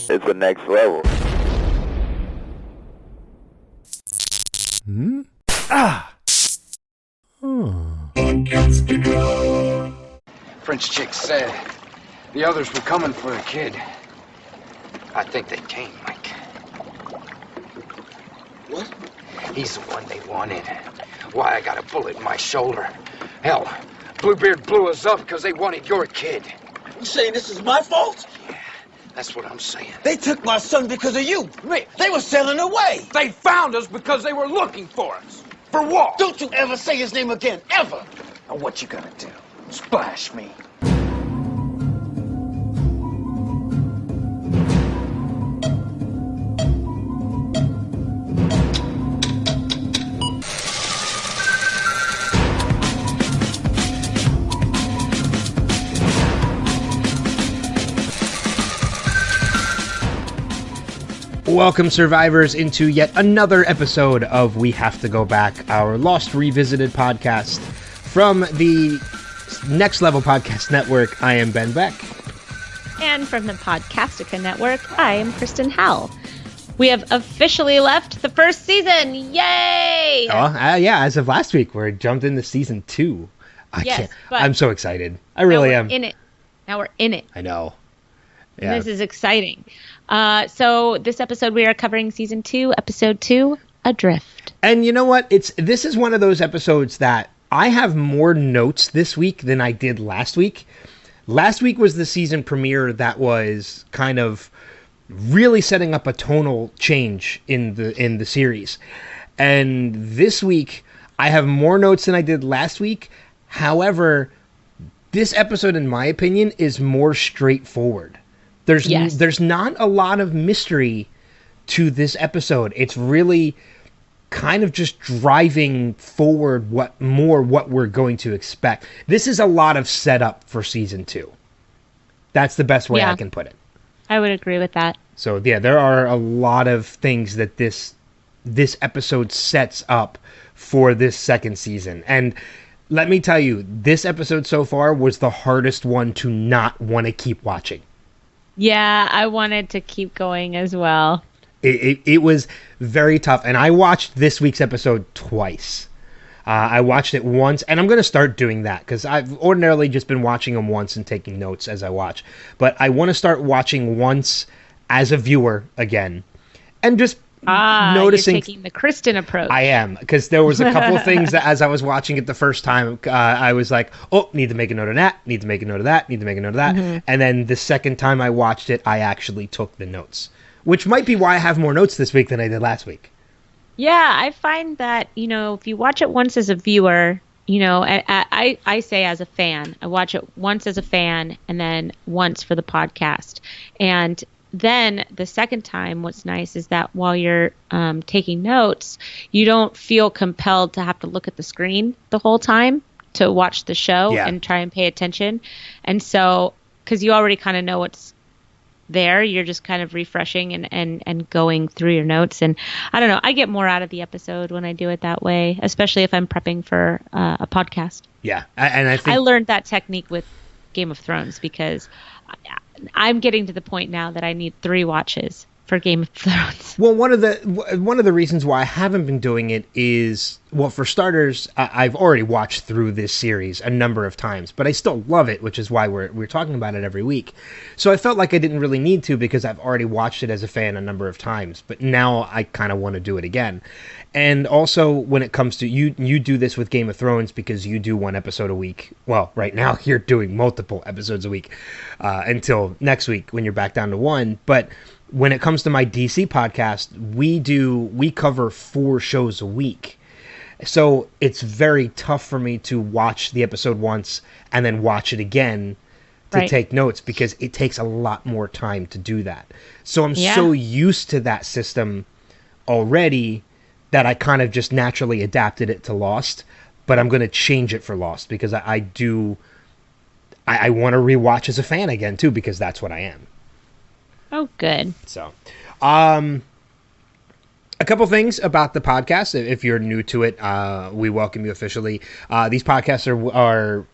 It's the next level. Hmm? French chick said the others were coming for a kid. I think they came, Mike. What? He's the one they wanted. Why I got a bullet in my shoulder. Hell, Bluebeard blew us up because they wanted your kid. You saying this is my fault? Yeah, that's what I'm saying. They took my son because of you. They were sailing away. They found us because they were looking for us. For what? Don't you ever say his name again, ever. Now what you gonna do? Splash me? Welcome, survivors, into yet another episode of We Have to Go Back, our Lost Revisited podcast from the Next Level Podcast Network. I am Ben Beck. And from the Podcastica Network, I am Kristen Howell. We have officially left the first season. Yay! Yeah, as of last week, we're jumped into season 2. I'm so excited. I really am. In it. Now we're in it. I know. Yeah. This is exciting. So this episode we are covering season 2, episode 2, Adrift. And you know what? This is one of those episodes that I have more notes this week than I did last week. Last week was the season premiere that was kind of really setting up a tonal change in the series. And this week I have more notes than I did last week. However, this episode, in my opinion, is more straightforward. There's not a lot of mystery to this episode. It's really kind of just driving forward what we're going to expect. This is a lot of setup for season 2. That's the best way I can put it. I would agree with that. So yeah, there are a lot of things that this episode sets up for this second season. And let me tell you, this episode so far was the hardest one to not want to keep watching. Yeah, I wanted to keep going as well. It was very tough, and I watched this week's episode twice. I watched it once, and I'm going to start doing that, because I've ordinarily just been watching them once and taking notes as I watch. But I want to start watching once as a viewer again, and just noticing. You're taking the Kristen approach. I am, because there was a couple of things that as I was watching it the first time, I was like, oh, need to make a note of that, need to make a note of that, need to make a note of that. Mm-hmm. And then the second time I watched it, I actually took the notes, which might be why I have more notes this week than I did last week. Yeah, I find that, if you watch it once as a viewer, I say as a fan, I watch it once as a fan and then once for the podcast. And then the second time, what's nice is that while you're taking notes, you don't feel compelled to have to look at the screen the whole time to watch the show and try and pay attention. And so, because you already kind of know what's there, you're just kind of refreshing and going through your notes. And I don't know, I get more out of the episode when I do it that way, especially if I'm prepping for a podcast. Yeah, and I think I learned that technique with Game of Thrones because I'm getting to the point now that I need 3 watches for Game of Thrones. Well, one of the reasons why I haven't been doing it is, well, for starters, I've already watched through this series a number of times, but I still love it, which is why we're talking about it every week. So I felt like I didn't really need to because I've already watched it as a fan a number of times, but now I kind of want to do it again. And also, when it comes to you do this with Game of Thrones because you do 1 episode a week. Well, right now you're doing multiple episodes a week until next week when you're back down to 1. But when it comes to my DC podcast, we cover 4 shows a week. So it's very tough for me to watch the episode once and then watch it again to take notes because it takes a lot more time to do that. So I'm so used to that system already that I kind of just naturally adapted it to Lost, but I'm going to change it for Lost because I want to rewatch as a fan again too, because that's what I am. Oh, good. So, a couple things about the podcast. If you're new to it, we welcome you officially. These podcasts are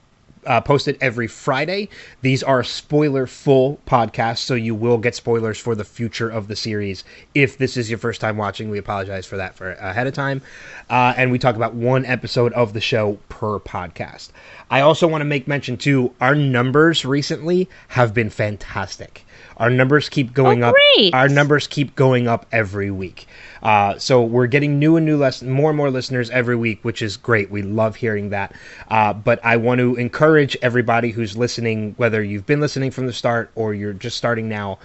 posted every Friday. These are spoiler-full podcasts, so you will get spoilers for the future of the series. If this is your first time watching, we apologize for that for ahead of time. And we talk about one episode of the show per podcast. I also want to make mention, too, our numbers recently have been fantastic. Our numbers keep going up. Great. Our numbers keep going up every week. So we're getting more and more listeners every week, which is great. We love hearing that. But I want to encourage everybody who's listening, whether you've been listening from the start or you're just starting now,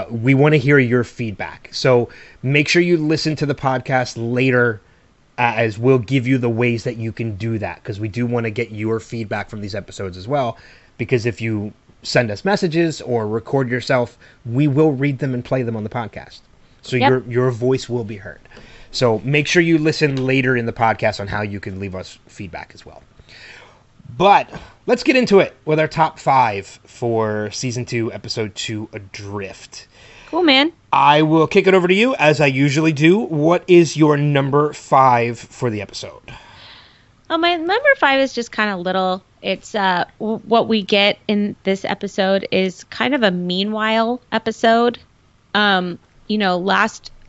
we want to hear your feedback. So make sure you listen to the podcast later, as we'll give you the ways that you can do that, because we do want to get your feedback from these episodes as well. Because if you send us messages or record yourself, we will read them and play them on the podcast. So your voice will be heard. So make sure you listen later in the podcast on how you can leave us feedback as well. But let's get into it with our top 5 for Season 2, Episode 2, Adrift. Cool, man. I will kick it over to you, as I usually do. What is your number 5 for the episode? Oh, my number 5 is just kind of little. It's what we get in this episode is kind of a meanwhile episode.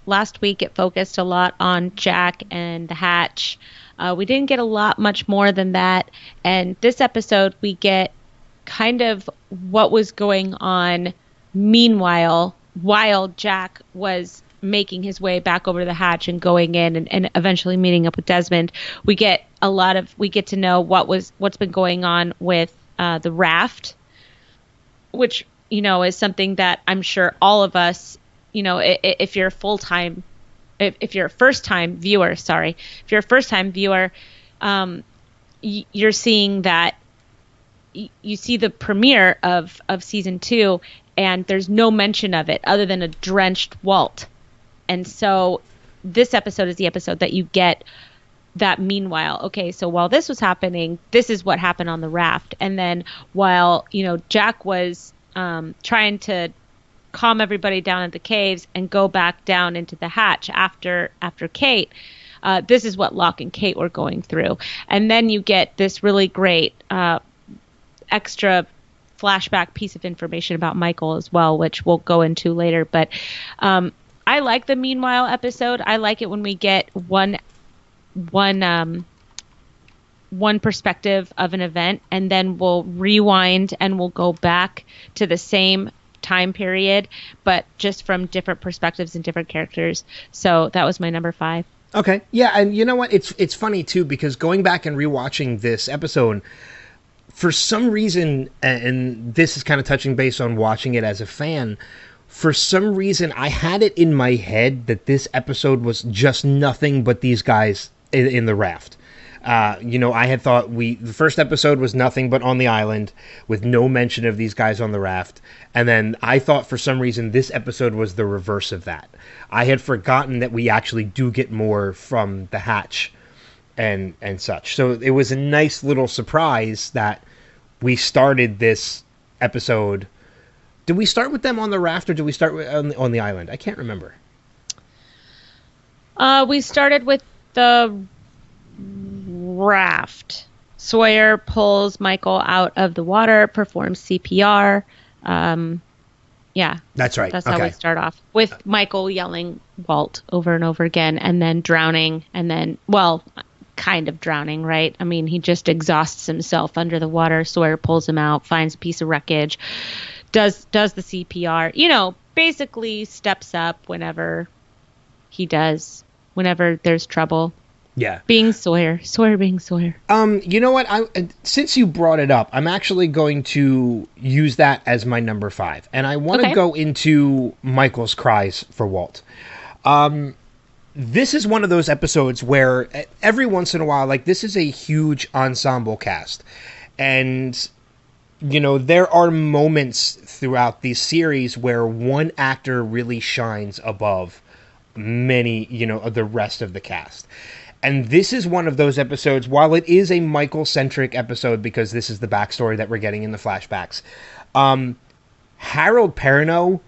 Last week it focused a lot on Jack and the hatch. We didn't get much more than that. And this episode we get kind of what was going on meanwhile, while Jack was making his way back over the hatch and going in and eventually meeting up with Desmond. We get to know what's been going on with the raft, which, is something that I'm sure all of us, if you're if you're a first time viewer, you're seeing that you see the premiere of season 2 and there's no mention of it other than a drenched Walt. And so this episode is the episode that you get that meanwhile. Okay, so while this was happening, this is what happened on the raft. And then while, Jack was trying to calm everybody down at the caves and go back down into the hatch after Kate, this is what Locke and Kate were going through. And then you get this really great extra flashback piece of information about Michael as well, which we'll go into later. But I like the meanwhile episode. I like it when we get one perspective of an event, and then we'll rewind and we'll go back to the same time period, but just from different perspectives and different characters. So that was my number 5. Okay. Yeah, and you know what? It's funny too, because going back and rewatching this episode, for some reason, and this is kind of touching base on watching it as a fan, for some reason I had it in my head that this episode was just nothing but these guys in the raft. I had thought the first episode was nothing but on the island with no mention of these guys on the raft. And then I thought for some reason this episode was the reverse of that. I had forgotten that we actually do get more from the hatch and such. So it was a nice little surprise that we started this episode. Did we start with them on the raft, or did we start on the island? I can't remember. We started with the raft. Sawyer pulls Michael out of the water, performs CPR. Yeah. That's right. That's how we start off, with Michael yelling Walt over and over again, and then drowning, and then, kind of drowning, right? I mean, he just exhausts himself under the water. Sawyer pulls him out, finds a piece of wreckage, does the CPR, basically steps up whenever there's trouble. Yeah. Being Sawyer being Sawyer. You know what? Since you brought it up, I'm actually going to use that as my number 5. And I want to go into Michael's cries for Walt. This is one of those episodes where every once in a while, this is a huge ensemble cast. And, there are moments throughout these series where one actor really shines above many, of the rest of the cast. And this is one of those episodes, while it is a Michael-centric episode because this is the backstory that we're getting in the flashbacks, Harold Perrineau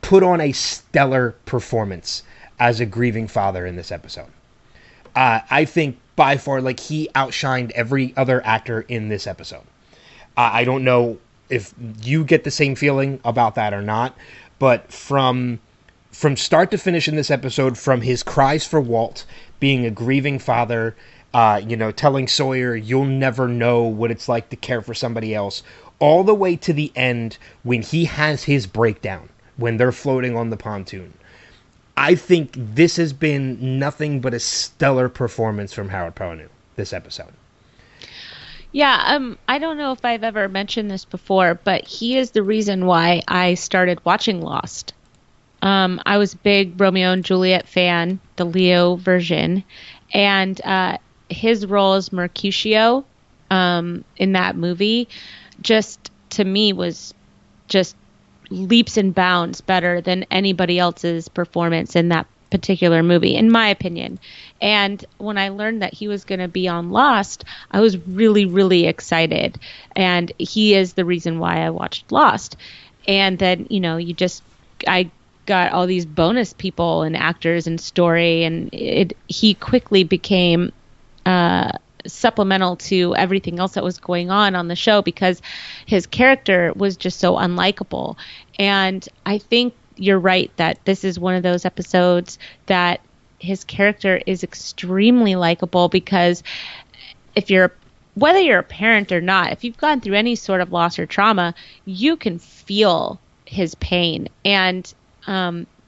put on a stellar performance as a grieving father in this episode. I think by far, he outshined every other actor in this episode. I don't know if you get the same feeling about that or not, but from start to finish in this episode, from his cries for Walt, being a grieving father, telling Sawyer, you'll never know what it's like to care for somebody else, all the way to the end when he has his breakdown, when they're floating on the pontoon. I think this has been nothing but a stellar performance from Howard Paonu, this episode. Yeah, I don't know if I've ever mentioned this before, but he is the reason why I started watching Lost. I was a big Romeo and Juliet fan, the Leo version, and his role as Mercutio in that movie just, to me, was just leaps and bounds better than anybody else's performance in that particular movie, in my opinion. And when I learned that he was going to be on Lost, I was really, really excited. And he is the reason why I watched Lost. And then, I got all these bonus people and actors and story, and he quickly became supplemental to everything else that was going on the show, because his character was just so unlikable. And I think you're right that this is one of those episodes that his character is extremely likable, because whether you're a parent or not, if you've gone through any sort of loss or trauma, you can feel his pain. And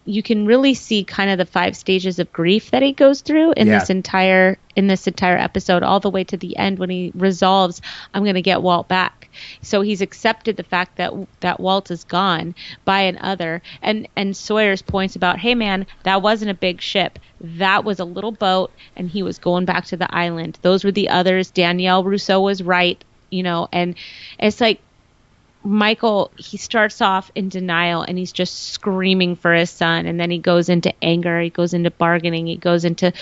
you can really see kind of the 5 stages of grief that he goes through in this entire episode, all the way to the end when he resolves, I'm going to get Walt back. So he's accepted the fact that Walt is gone by an other. And Sawyer's points about, hey man, that wasn't a big ship. That was a little boat, and he was going back to the island. Those were the others. Danielle Rousseau was right, and it's like, Michael, he starts off in denial and he's just screaming for his son. And then he goes into anger. He goes into bargaining. He goes into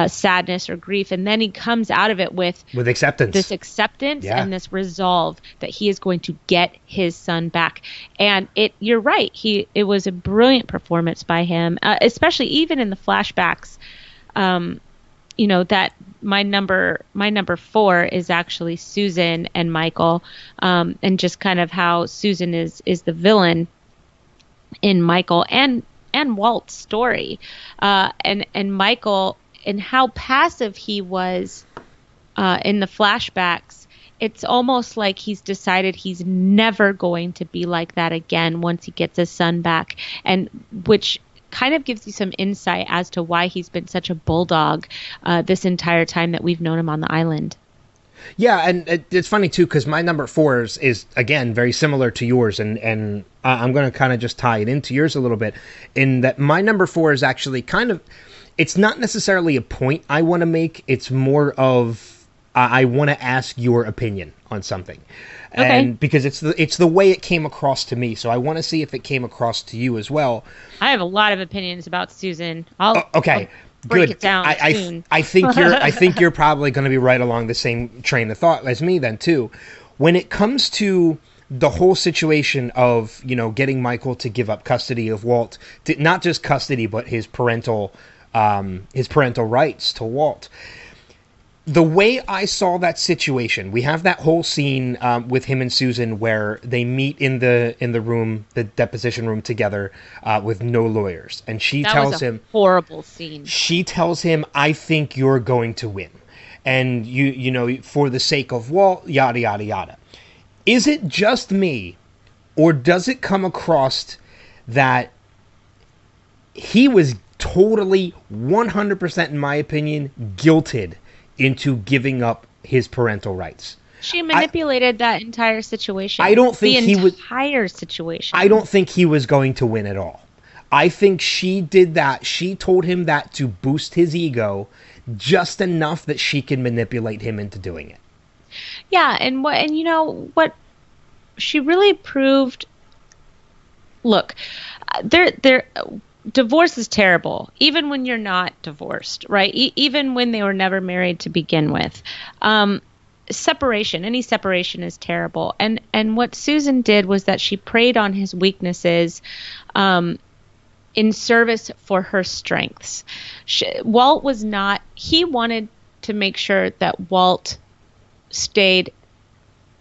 sadness or grief. And then he comes out of it with acceptance. This acceptance and this resolve that he is going to get his son back. And you're right. It was a brilliant performance by him, especially even in the flashbacks. That my number 4 is actually Susan and Michael, and just kind of how Susan is the villain in Michael and Walt's story, and Michael, and how passive he was in the flashbacks. It's almost like he's decided he's never going to be like that again once he gets his son back, and which kind of gives you some insight as to why he's been such a bulldog this entire time that we've known him on the island. Yeah, and it's funny too, because my number 4 is again very similar to yours, and I'm going to kind of just tie it into yours a little bit, in that my number 4 is actually kind of, it's not necessarily a point I want to make, it's more of I want to ask your opinion on something. Okay. And because it's the way it came across to me, so I want to see if it came across to you as well. I have a lot of opinions about Susan. I'll break good. It down soon. I think you're probably going to be right along the same train of thought as me then too. When it comes to the whole situation of getting Michael to give up custody of Walt, not just custody but his parental rights to Walt. The way I saw that situation, we have that whole scene with him and Susan where they meet in the room, the deposition room together, with no lawyers, and that tells him, horrible scene. She tells him, "I think you're going to win, and you for the sake of Walt, yada yada yada." Is it just me, or does it come across that he was totally 100%, in my opinion, guilted into giving up his parental rights? She manipulated that entire situation. I don't think the entire situation. I don't think he was going to win at all. I think she did that. She told him that to boost his ego just enough that she can manipulate him into doing it. Yeah, and what she really proved. Look, divorce is terrible, even when you're not divorced, right? Even when they were never married to begin with. Any separation is terrible. And what Susan did was that she preyed on his weaknesses in service for her strengths. Walt was not, he wanted to make sure that Walt stayed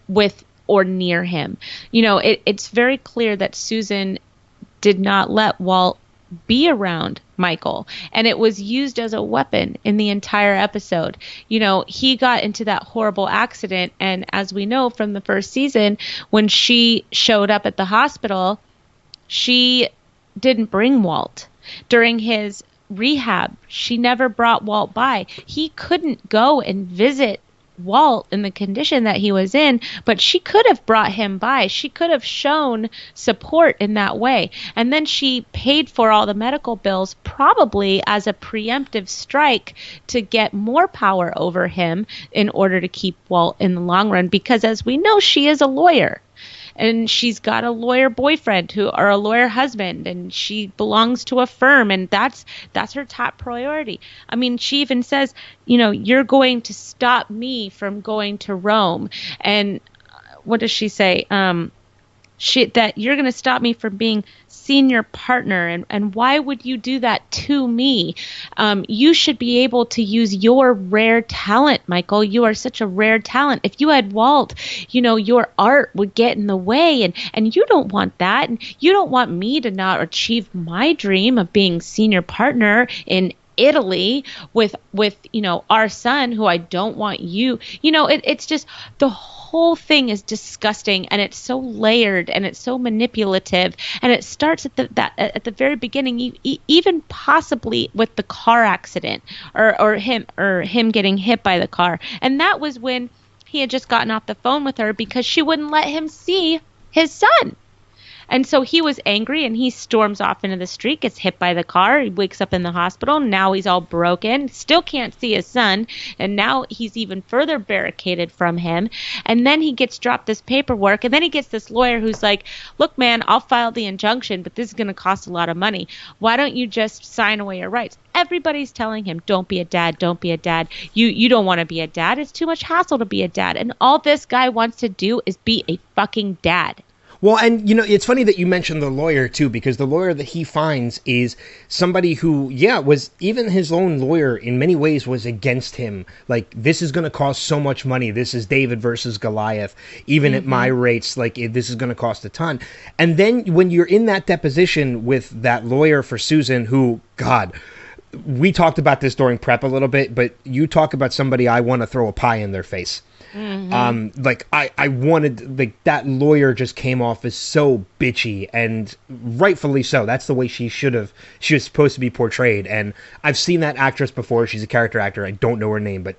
with or near him. It's very clear that Susan did not let Walt be around Michael, and it was used as a weapon in the entire episode. He got into that horrible accident, and as we know from the first season, when she showed up at the hospital, she didn't bring Walt. During his rehab, she never brought Walt by. He couldn't go and visit Walt in the condition that he was in, but she could have brought him by. She could have shown support in that way. And then she paid for all the medical bills, probably as a preemptive strike to get more power over him in order to keep Walt in the long run, because as we know, she is a lawyer. And she's got a lawyer boyfriend or a lawyer husband, and she belongs to a firm, and that's her top priority. I mean, she even says, you're going to stop me from going to Rome. And what does she say? That you're going to stop me from being senior partner, and why would you do that to me? You should be able to use your rare talent, Michael. You are such a rare talent. If you had Walt, your art would get in the way, and you don't want that, and you don't want me to not achieve my dream of being senior partner in Italy with our son, who I don't want you. It's just the whole thing is disgusting, and it's so layered, and it's so manipulative, and it starts at the very beginning, even possibly with the car accident or him getting hit by the car. And that was when he had just gotten off the phone with her because she wouldn't let him see his son. And so he was angry, and he storms off into the street, gets hit by the car. He wakes up in the hospital. Now he's all broken, still can't see his son. And now he's even further barricaded from him. And then he gets dropped this paperwork. And then he gets this lawyer who's like, look, man, I'll file the injunction, but this is going to cost a lot of money. Why don't you just sign away your rights? Everybody's telling him, don't be a dad, don't be a dad. You don't want to be a dad. It's too much hassle to be a dad. And all this guy wants to do is be a fucking dad. Well, and, it's funny that you mentioned the lawyer, too, because the lawyer that he finds is somebody who, was even his own lawyer in many ways was against him. Like, this is going to cost so much money. This is David versus Goliath. Even at my rates, this is going to cost a ton. And then when you're in that deposition with that lawyer for Susan, who, God, we talked about this during prep a little bit, but you talk about somebody I want to throw a pie in their face. I wanted, that lawyer just came off as so bitchy, and rightfully so. That's the way she was supposed to be portrayed. And I've seen that actress before. She's a character actor. I don't know her name, but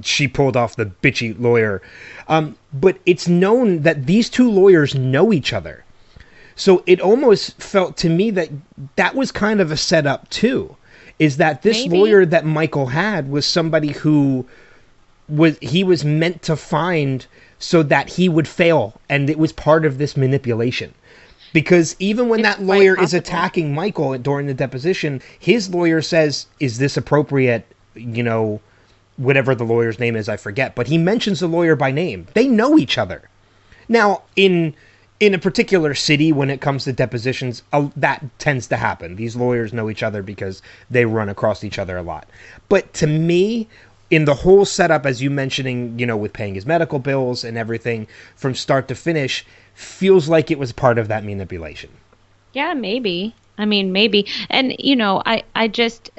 she pulled off the bitchy lawyer. But it's known that these two lawyers know each other. So it almost felt to me that was kind of a setup too, is that this lawyer that Michael had was somebody who he was meant to find so that he would fail, and it was part of this manipulation. Because even when that lawyer is attacking Michael during the deposition, his lawyer says, is this appropriate, whatever the lawyer's name is, I forget, but he mentions the lawyer by name. They know each other. Now, in a particular city, when it comes to depositions, that tends to happen. These lawyers know each other because they run across each other a lot. But to me, in the whole setup, as you mentioning, with paying his medical bills and everything from start to finish, feels like it was part of that manipulation. Yeah, maybe. I mean, maybe. And,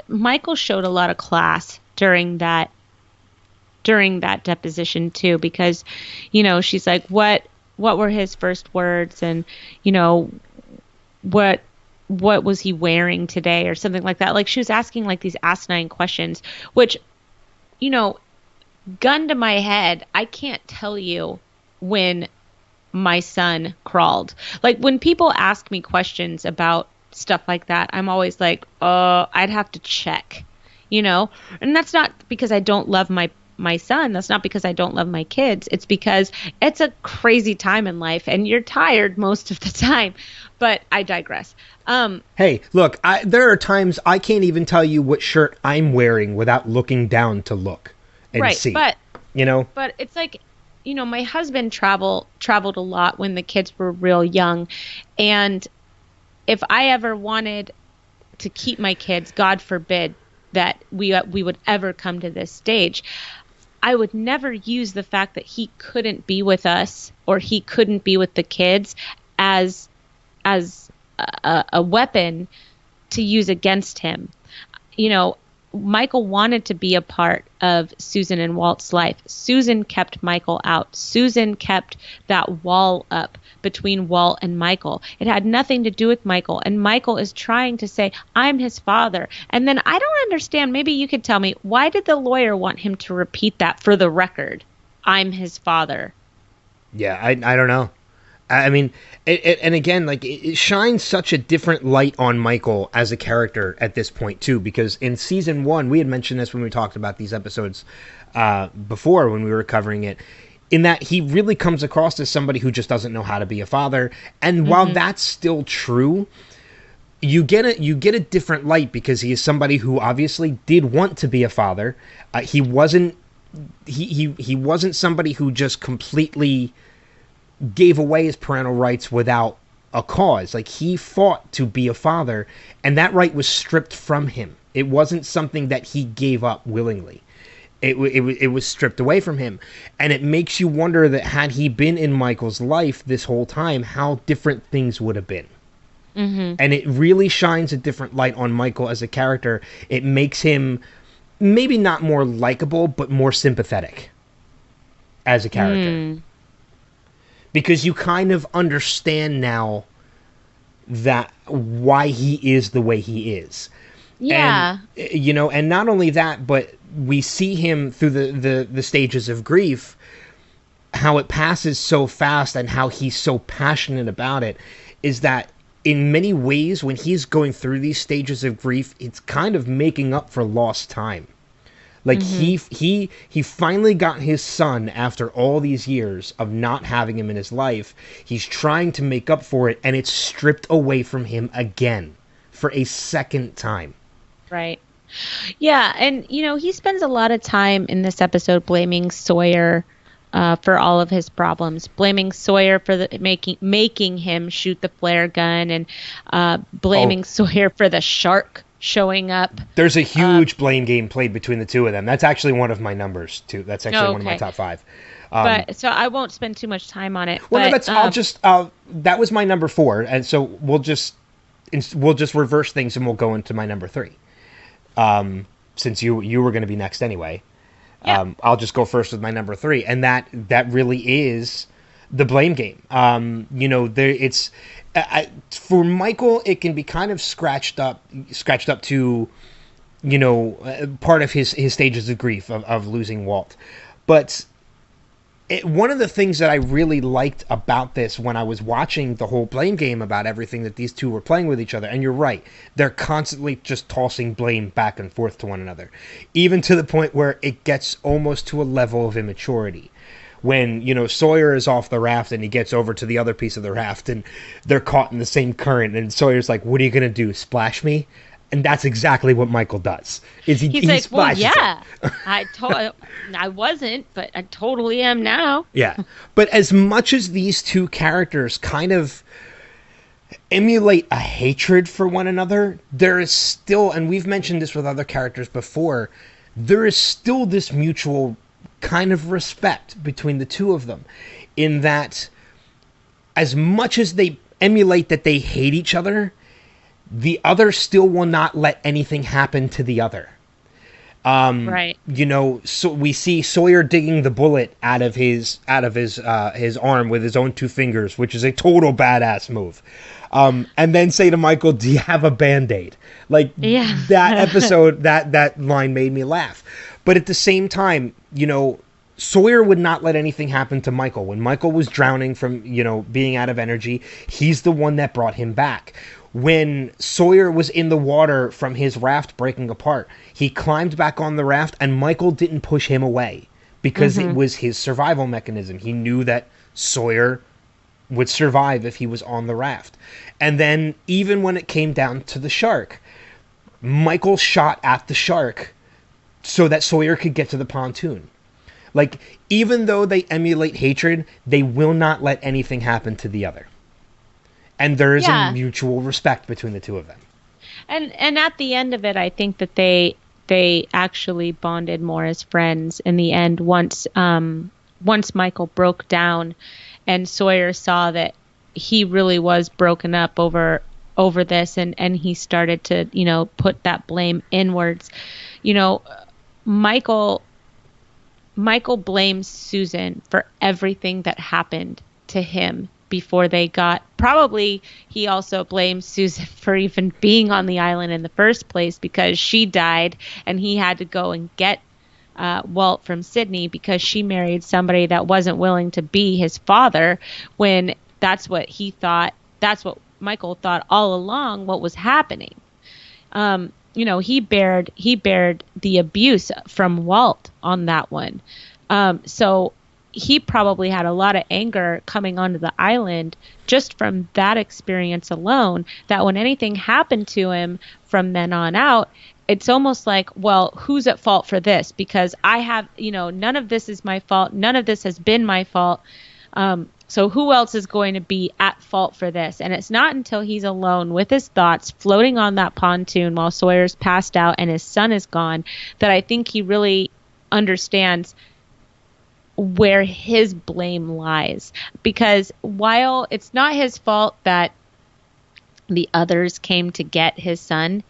Michael showed a lot of class during that deposition too, because, she's like, what were his first words? And, what was he wearing today or something like that? Like, she was asking these asinine questions, which, gun to my head, I can't tell you when my son crawled. Like, when people ask me questions about stuff like that, I'm always like, I'd have to check, and that's not because I don't love my son. That's not because I don't love my kids. It's because it's a crazy time in life, and you're tired most of the time. But I digress. Hey, look, there are times I can't even tell you what shirt I'm wearing without looking down to look and see. But it's like, my husband traveled a lot when the kids were real young, and if I ever wanted to keep my kids, God forbid that we would ever come to this stage, I would never use the fact that he couldn't be with us or he couldn't be with the kids as a weapon to use against him. You know, Michael wanted to be a part of Susan and Walt's life. Susan kept Michael out. Susan kept that wall up between Walt and Michael. It had nothing to do with Michael. And Michael is trying to say, I'm his father. And then I don't understand. Maybe you could tell me, why did the lawyer want him to repeat that for the record? I'm his father. Yeah, I don't know. I mean, and again, like, it shines such a different light on Michael as a character at this point, too, because in season 1, we had mentioned this when we talked about these episodes before when we were covering it, in that he really comes across as somebody who just doesn't know how to be a father. And while that's still true, you get a different light because he is somebody who obviously did want to be a father. He wasn't somebody who just completely gave away his parental rights without a cause. Like, he fought to be a father, and that right was stripped from him. It wasn't something that he gave up willingly. It was stripped away from him. And it makes you wonder that had he been in Michael's life this whole time, how different things would have been. Mm-hmm. And it really shines a different light on Michael as a character. It makes him maybe not more likable, but more sympathetic as a character. Because you kind of understand now that why he is the way he is. Yeah. And, you know, and not only that, but we see him through the stages of grief, how it passes so fast and how he's so passionate about it, is that in many ways, when he's going through these stages of grief, it's kind of making up for lost time. Like, he finally got his son after all these years of not having him in his life. He's trying to make up for it, and it's stripped away from him again for a second time. Right. Yeah, and, you know, he spends a lot of time in this episode blaming Sawyer for all of his problems, blaming Sawyer for making him shoot the flare gun, and blaming Sawyer for the shark showing up. There's a huge blame game played between the two of them. That's actually one of my numbers too. That's actually one of my top 5. But so I won't spend too much time on it. Well, but, no, that was my number 4, and so we'll just reverse things and we'll go into my number 3. Since you were going to be next anyway, I'll just go first with my number 3, and that really is the blame game. You know, it's. For Michael, it can be kind of scratched up to, you know, part of his stages of grief of losing Walt. But one of the things that I really liked about this when I was watching the whole blame game about everything that these two were playing with each other, and you're right, they're constantly just tossing blame back and forth to one another, even to the point where it gets almost to a level of immaturity. When, you know, Sawyer is off the raft and he gets over to the other piece of the raft and they're caught in the same current, and Sawyer's like, what are you going to do, splash me? And that's exactly what Michael does. He's like, well, yeah, I wasn't, but I totally am now. Yeah. But as much as these two characters kind of emulate a hatred for one another, there is still, and we've mentioned this with other characters before, there is still this mutual kind of respect between the two of them, in that as much as they emulate that they hate each other, the other still will not let anything happen to the other. Right. You know, so we see Sawyer digging the bullet out of his arm with his own 2 fingers, which is a total badass move. And then say to Michael, do you have a Band-Aid? Like, that episode, that line made me laugh. But at the same time, you know, Sawyer would not let anything happen to Michael. When Michael was drowning from, you know, being out of energy, he's the one that brought him back. When Sawyer was in the water from his raft breaking apart, he climbed back on the raft and Michael didn't push him away because it was his survival mechanism. He knew that Sawyer would survive if he was on the raft. And then even when it came down to the shark, Michael shot at the shark so that Sawyer could get to the pontoon. Like, even though they emulate hatred, they will not let anything happen to the other. And there is a mutual respect between the two of them. And at the end of it, I think that they they actually bonded more as friends in the end once Michael broke down and Sawyer saw that he really was broken up over this, and he started to, put that blame inwards. Michael blames Susan for everything that happened to him before they got. Probably he also blames Susan for even being on the island in the first place, because she died and he had to go and get Walt from Sydney because she married somebody that wasn't willing to be his father, when that's what he thought. That's what Michael thought all along what was happening. He bared the abuse from Walt on that one. So he probably had a lot of anger coming onto the island just from that experience alone, that when anything happened to him from then on out, it's almost like, well, who's at fault for this? Because I have, none of this is my fault. None of this has been my fault. So who else is going to be at fault for this? And it's not until he's alone with his thoughts floating on that pontoon while Sawyer's passed out and his son is gone, that I think he really understands where his blame lies. Because while it's not his fault that the others came to get his son,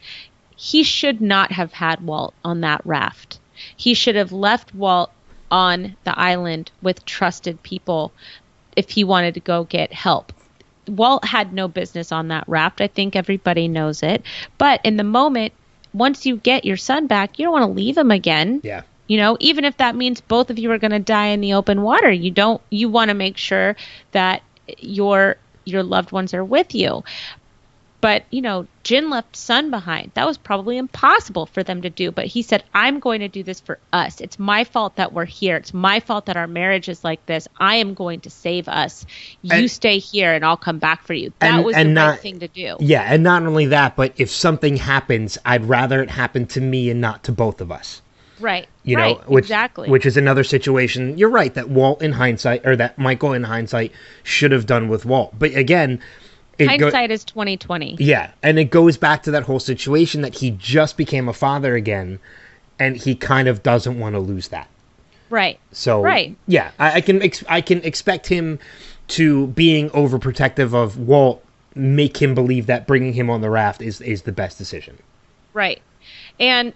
he should not have had Walt on that raft. He should have left Walt on the island with trusted people if he wanted to go get help. Walt had no business on that raft. I think everybody knows it. But in the moment, once you get your son back, you don't want to leave him again. Yeah. Even if that means both of you are going to die in the open water, you want to make sure that your loved ones are with you. But, Jin left son behind. That was probably impossible for them to do. But he said, I'm going to do this for us. It's my fault that we're here. It's my fault that our marriage is like this. I am going to save us. You stay here and I'll come back for you. That was the right thing to do. Yeah, and not only that, but if something happens, I'd rather it happen to me and not to both of us. Right. Exactly. Which is another situation. You're right that that Michael in hindsight should have done with Walt. But again, hindsight is 20/20. Yeah, and it goes back to that whole situation that he just became a father again, and he kind of doesn't want to lose that. Right. So right. Yeah, I can expect him to being overprotective of Walt make him believe that bringing him on the raft is the best decision. Right, and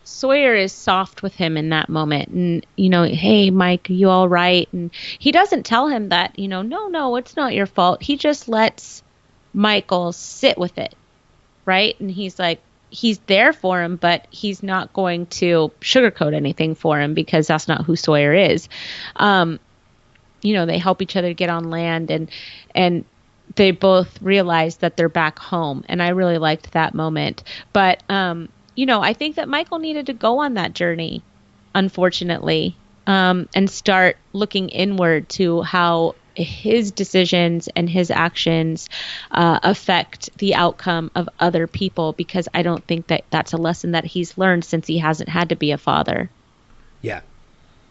Sawyer is soft with him in that moment, and hey Mike, are you all right? And he doesn't tell him that no, it's not your fault. He just lets Michael sit with it, right? And he's like, he's there for him, but he's not going to sugarcoat anything for him, because that's not who Sawyer is. They help each other get on land, and they both realize that they're back home, and I really liked that moment. But I think that Michael needed to go on that journey, unfortunately, and start looking inward to how his decisions and his actions affect the outcome of other people, because I don't think that that's a lesson that he's learned since he hasn't had to be a father. Yeah.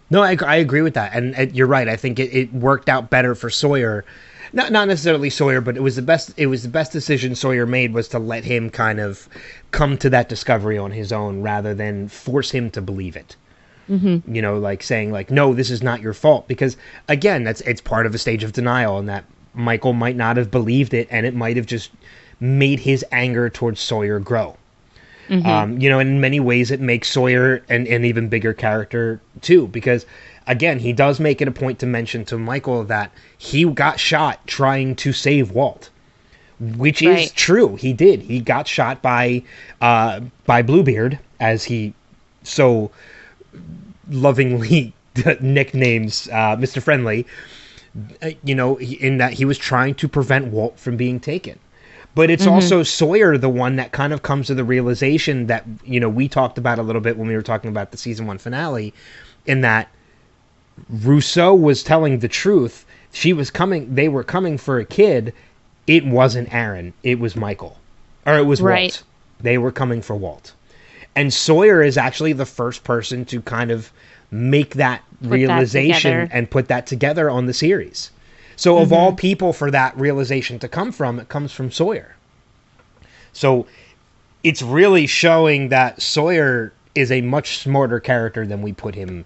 No, I agree with that. And you're right. I think it worked out better for Sawyer. Not necessarily Sawyer, but it was the best decision Sawyer made, was to let him kind of come to that discovery on his own rather than force him to believe it. Mm-hmm. Like saying like, no, this is not your fault, because again, it's part of a stage of denial, and that Michael might not have believed it, and it might have just made his anger towards Sawyer grow. Mm-hmm. In many ways it makes Sawyer an even bigger character too, because again, he does make it a point to mention to Michael that he got shot trying to save Walt, which is true. He did. He got shot by Bluebeard, as he so lovingly nicknames Mr. Friendly, in that he was trying to prevent Walt from being taken. But it's also Sawyer, the one that kind of comes to the realization that, we talked about a little bit when we were talking about the season 1 finale, in that Rousseau was telling the truth. They were coming for a kid. It wasn't Aaron. It was Michael. Or it was Walt. They were coming for Walt. And Sawyer is actually the first person to kind of make that realization and put that together on the series. So of all people for that realization to come from, it comes from Sawyer. So it's really showing that Sawyer is a much smarter character than we put him.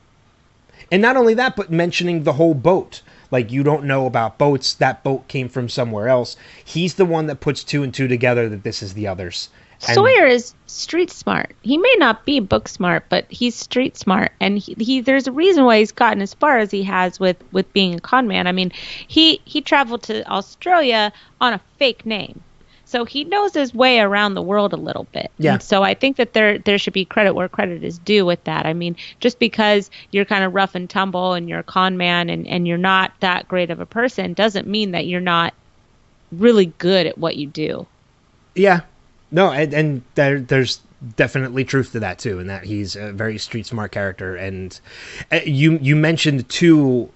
And not only that, but mentioning the whole boat. Like, you don't know about boats. That boat came from somewhere else. He's the one that puts two and two together that this is the others. And Sawyer is street smart. He may not be book smart, but he's street smart, and he there's a reason why he's gotten as far as he has with being a con man. I mean, he traveled to Australia on a fake name, so he knows his way around the world a little bit. Yeah. And so I think that there should be credit where credit is due with that. I mean, just because you're kind of rough and tumble and you're a con man and you're not that great of a person doesn't mean that you're not really good at what you do. Yeah. No, and there's definitely truth to that too, and that he's a very street smart character. And you mentioned too,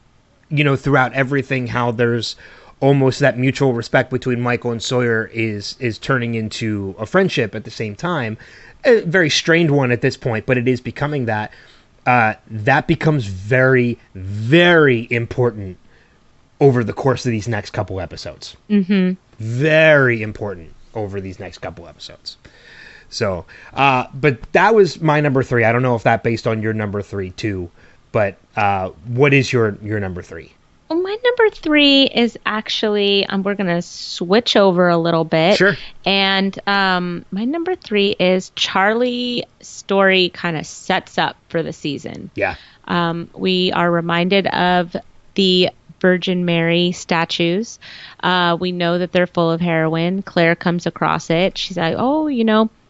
throughout everything, how there's almost that mutual respect between Michael and Sawyer is turning into a friendship at the same time. A very strained one at this point, but it is becoming that. That becomes very, very important over the course of these next couple episodes. Mm-hmm. Very important over these next couple episodes. So, but that was my number 3. I don't know if that based on your number 3 too, but what is your number 3? Well, my number 3 is actually, we're going to switch over a little bit. Sure. And my number 3 is Charlie's story kind of sets up for the season. Yeah. We are reminded of the Virgin Mary statues. We know that they're full of heroin. Claire comes across it. She's like, oh,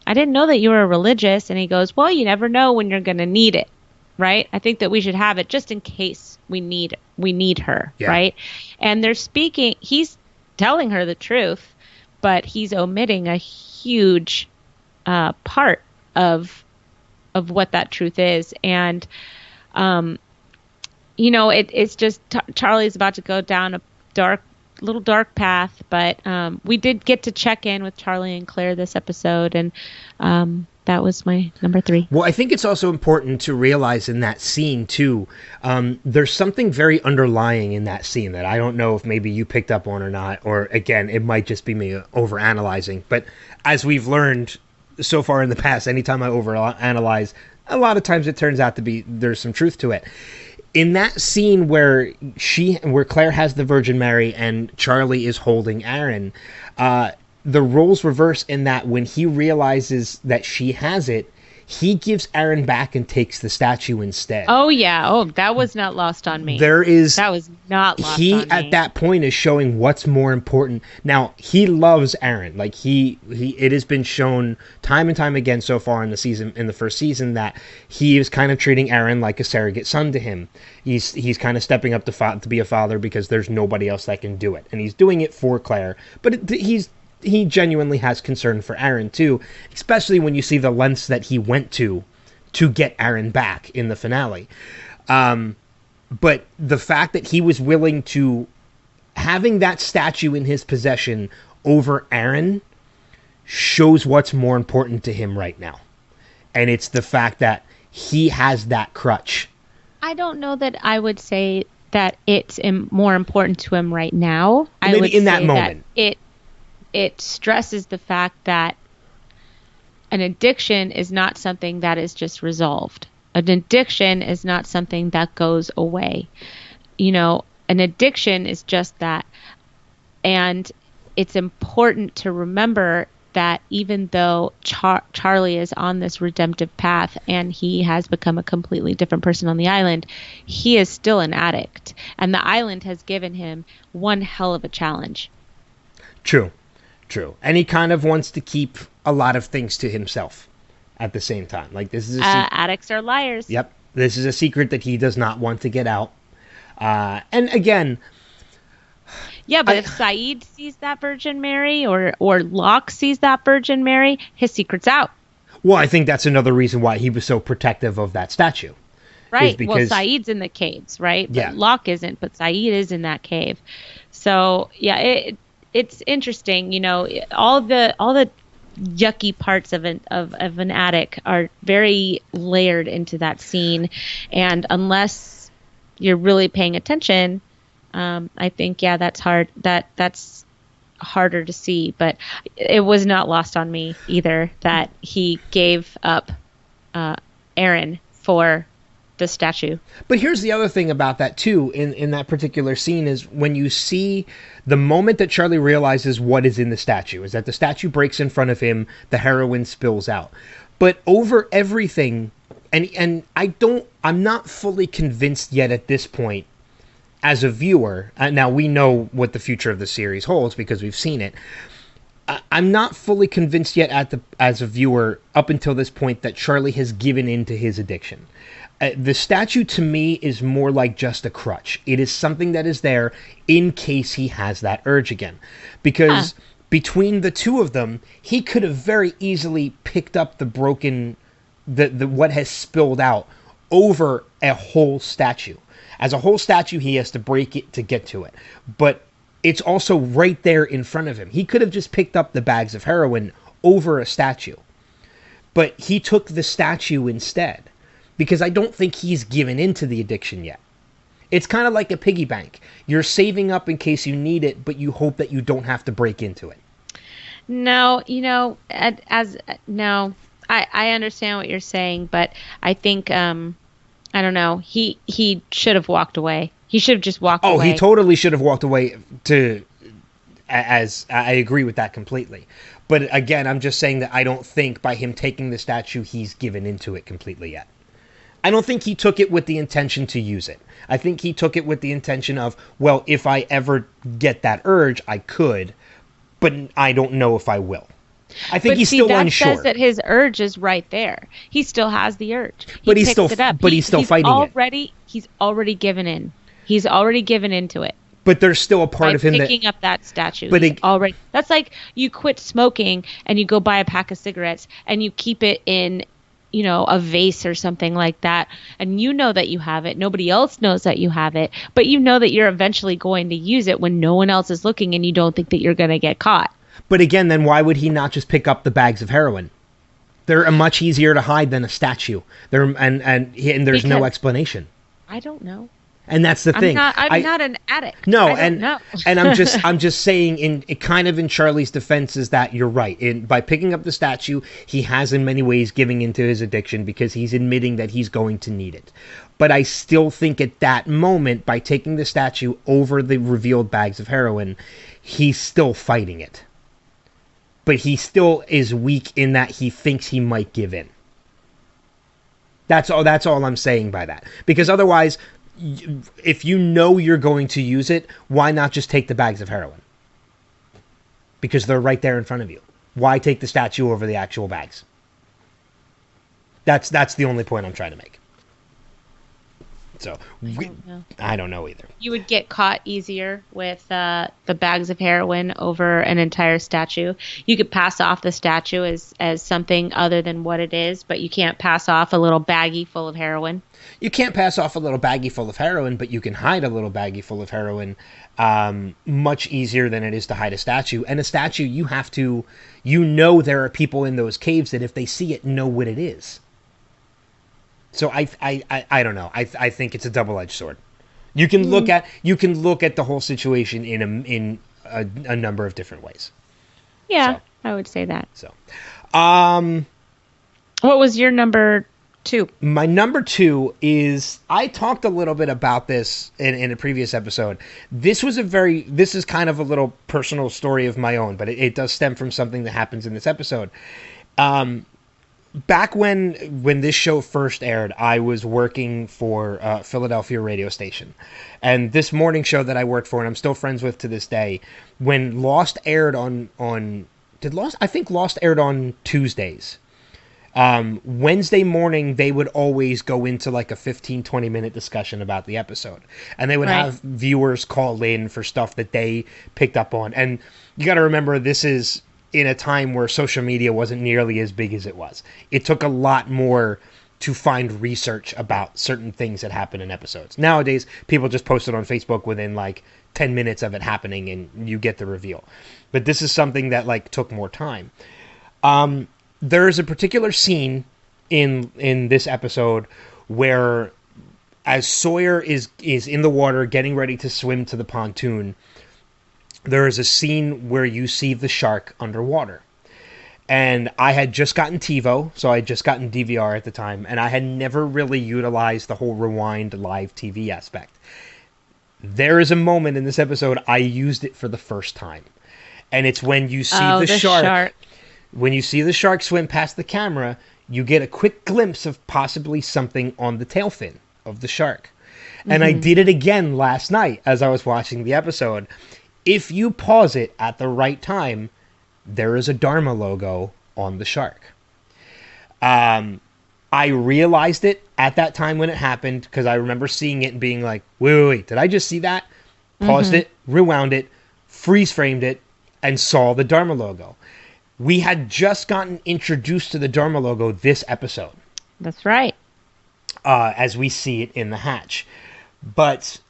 I didn't know that you were religious. And he goes, well, you never know when you're going to need it, right? I think that we should have it just in case we need her, yeah. right? And he's telling her the truth, but he's omitting a huge part of what that truth is. And it's just Charlie's about to go down a little dark path, but we did get to check in with Charlie and Claire this episode, and that was my number 3. Well, I think it's also important to realize in that scene too, there's something very underlying in that scene that I don't know if maybe you picked up on or not, or again, it might just be me overanalyzing, but as we've learned so far in the past, anytime I overanalyze, a lot of times it turns out to be there's some truth to it. In that scene where Claire has the Virgin Mary and Charlie is holding Aaron, the roles reverse in that when he realizes that she has it, he gives Aaron back and takes the statue instead. Oh, yeah. Oh, that was not lost on me. That was not lost on me. He, at that point, is showing what's more important. Now, he loves Aaron. Like, it has been shown time and time again so far in the first season, that he is kind of treating Aaron like a surrogate son to him. He's kind of stepping up to be a father because there's nobody else that can do it. And he's doing it for Claire. But he genuinely has concern for Aaron too, especially when you see the lengths that he went to get Aaron back in the finale. But the fact that he was willing to having that statue in his possession over Aaron shows what's more important to him right now. And it's the fact that he has that crutch. I don't know that I would say that it's more important to him right now. Maybe I would in that say moment. That it stresses the fact that an addiction is not something that is just resolved. An addiction is not something that goes away. An addiction is just that. And it's important to remember that even though Charlie is on this redemptive path and he has become a completely different person on the island, he is still an addict. And the island has given him one hell of a challenge. True. And he kind of wants to keep a lot of things to himself at the same time. Like, this is addicts are liars. Yep. This is a secret that he does not want to get out. And again... Yeah, but if Saeed sees that Virgin Mary or Locke sees that Virgin Mary, his secret's out. Well, I think that's another reason why he was so protective of that statue. Right. Because, well, Saeed's in the caves, right? Yeah. But Locke isn't, but Saeed is in that cave. So, yeah, it's interesting. All the yucky parts of an addict are very layered into that scene, and unless you're really paying attention, I think that's hard. That's harder to see, but it was not lost on me either that he gave up Aaron for the statue. But here's the other thing about that too, in that particular scene, is when you see the moment that Charlie realizes what is in the statue, is that the statue breaks in front of him, the heroin spills out. But over everything, and I'm not fully convinced yet at this point as a viewer. Now we know what the future of the series holds because we've seen it. I'm not fully convinced yet as a viewer up until this point that Charlie has given in to his addiction. The statue to me is more like just a crutch. It is something that is there in case he has that urge again. Because between the two of them, he could have very easily picked up the broken, the what has spilled out over a whole statue. As a whole statue, he has to break it to get to it. But it's also right there in front of him. He could have just picked up the bags of heroin over a statue. But he took the statue instead. Because I don't think he's given into the addiction yet. It's kind of like a piggy bank. You're saving up in case you need it, but you hope that you don't have to break into it. No, I understand what you're saying, but I think, I don't know, he should have walked away. He should have just walked away. Oh, he totally should have walked away as I agree with that completely. But again, I'm just saying that I don't think by him taking the statue, he's given into it completely yet. I don't think he took it with the intention to use it. I think he took it with the intention of, well, if I ever get that urge, I could, but I don't know if I will. I think he's still unsure. That says that his urge is right there. He still has the urge. He's still fighting it. He's already given in. He's already given into it. But there's still a part of him picking up that statue. But that's like you quit smoking and you go buy a pack of cigarettes and you keep it in, a vase or something like that. And you know that you have it. Nobody else knows that you have it. But you know that you're eventually going to use it when no one else is looking and you don't think that you're going to get caught. But again, then why would he not just pick up the bags of heroin? They're much easier to hide than a statue. There's no explanation. I don't know. And that's the thing. I'm not an addict. No, and I'm just saying in Charlie's defense is that you're right. By picking up the statue, he has in many ways giving into his addiction because he's admitting that he's going to need it. But I still think at that moment, by taking the statue over the revealed bags of heroin, he's still fighting it. But he still is weak in that he thinks he might give in. That's all I'm saying by that. Because otherwise, if you know you're going to use it, why not just take the bags of heroin? Because they're right there in front of you. Why take the statue over the actual bags? That's the only point I'm trying to make. So I don't know either. You would get caught easier with the bags of heroin over an entire statue. You could pass off the statue as something other than what it is, but you can't pass off a little baggie full of heroin. You can't pass off a little baggie full of heroin, but you can hide a little baggie full of heroin much easier than it is to hide a statue. And a statue, there are people in those caves that if they see it, know what it is. So I don't know. I think it's a double-edged sword. You can look at the whole situation in a number of different ways. Yeah, so, I would say that. So, what was your number 2? My number 2 is, I talked a little bit about this in a previous episode. This is kind of a little personal story of my own, but it does stem from something that happens in this episode. Back when this show first aired, I was working for a Philadelphia radio station. And this morning show that I worked for, and I'm still friends with to this day, when Lost aired I think Lost aired on Tuesdays. Wednesday morning, they would always go into like a 15-20 minute discussion about the episode. And they would have viewers call in for stuff that they picked up on. And you got to remember, this is in a time where social media wasn't nearly as big as it was. It took a lot more to find research about certain things that happen in episodes. Nowadays, people just post it on Facebook within like 10 minutes of it happening and you get the reveal. But this is something that like took more time. There is a particular scene in this episode where as Sawyer is in the water getting ready to swim to the pontoon, there is a scene where you see the shark underwater. And I had just gotten TiVo, so I had just gotten DVR at the time, and I had never really utilized the whole rewind live TV aspect. There is a moment in this episode I used it for the first time. And it's when you see the shark. When you see the shark swim past the camera, you get a quick glimpse of possibly something on the tail fin of the shark. And I did it again last night as I was watching the episode. If you pause it at the right time, there is a Dharma logo on the shark. I realized it at that time when it happened because I remember seeing it and being like, wait, did I just see that? Paused it, rewound it, freeze framed it, and saw the Dharma logo. We had just gotten introduced to the Dharma logo this episode. That's right. As we see it in the hatch. But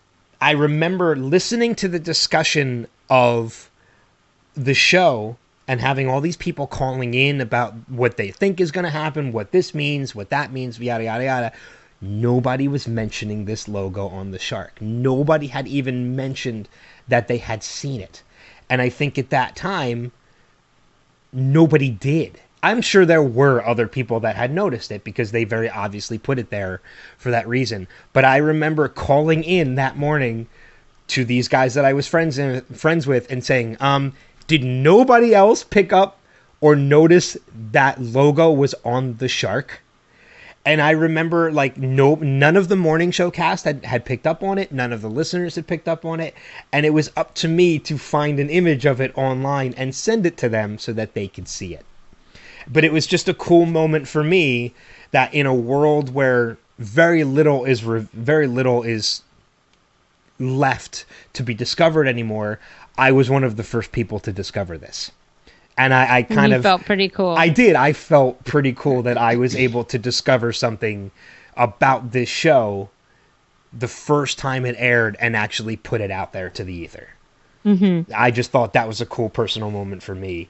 I remember listening to the discussion of the show and having all these people calling in about what they think is going to happen, what this means, what that means, yada, yada, yada. Nobody was mentioning this logo on the shark. Nobody had even mentioned that they had seen it. And I think at that time, nobody did. I'm sure there were other people that had noticed it because they very obviously put it there for that reason. But I remember calling in that morning to these guys that I was friends with and saying, did nobody else pick up or notice that logo was on the shark? And I remember none of the morning show cast had picked up on it. None of the listeners had picked up on it. And it was up to me to find an image of it online and send it to them so that they could see it. But it was just a cool moment for me that in a world where very little is left to be discovered anymore, I was one of the first people to discover this. And I kind of felt pretty cool. I did. I felt pretty cool that I was able to discover something about this show the first time it aired and actually put it out there to the ether. I just thought that was a cool personal moment for me.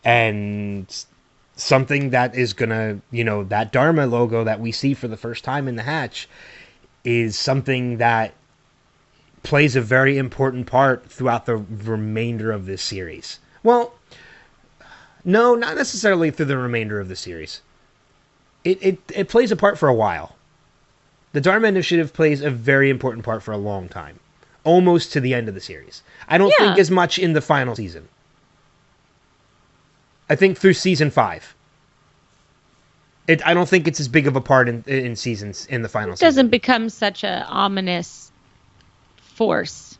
And something that is gonna, that Dharma logo that we see for the first time in the hatch is something that plays a very important part throughout the remainder of this series. Well, no, not necessarily through the remainder of the series. It plays a part for a while. The Dharma Initiative plays a very important part for a long time. Almost to the end of the series. I don't think as much in the final season. I think through season 5. I don't think it's as big of a part in seasons in the final season. It doesn't become such an ominous force.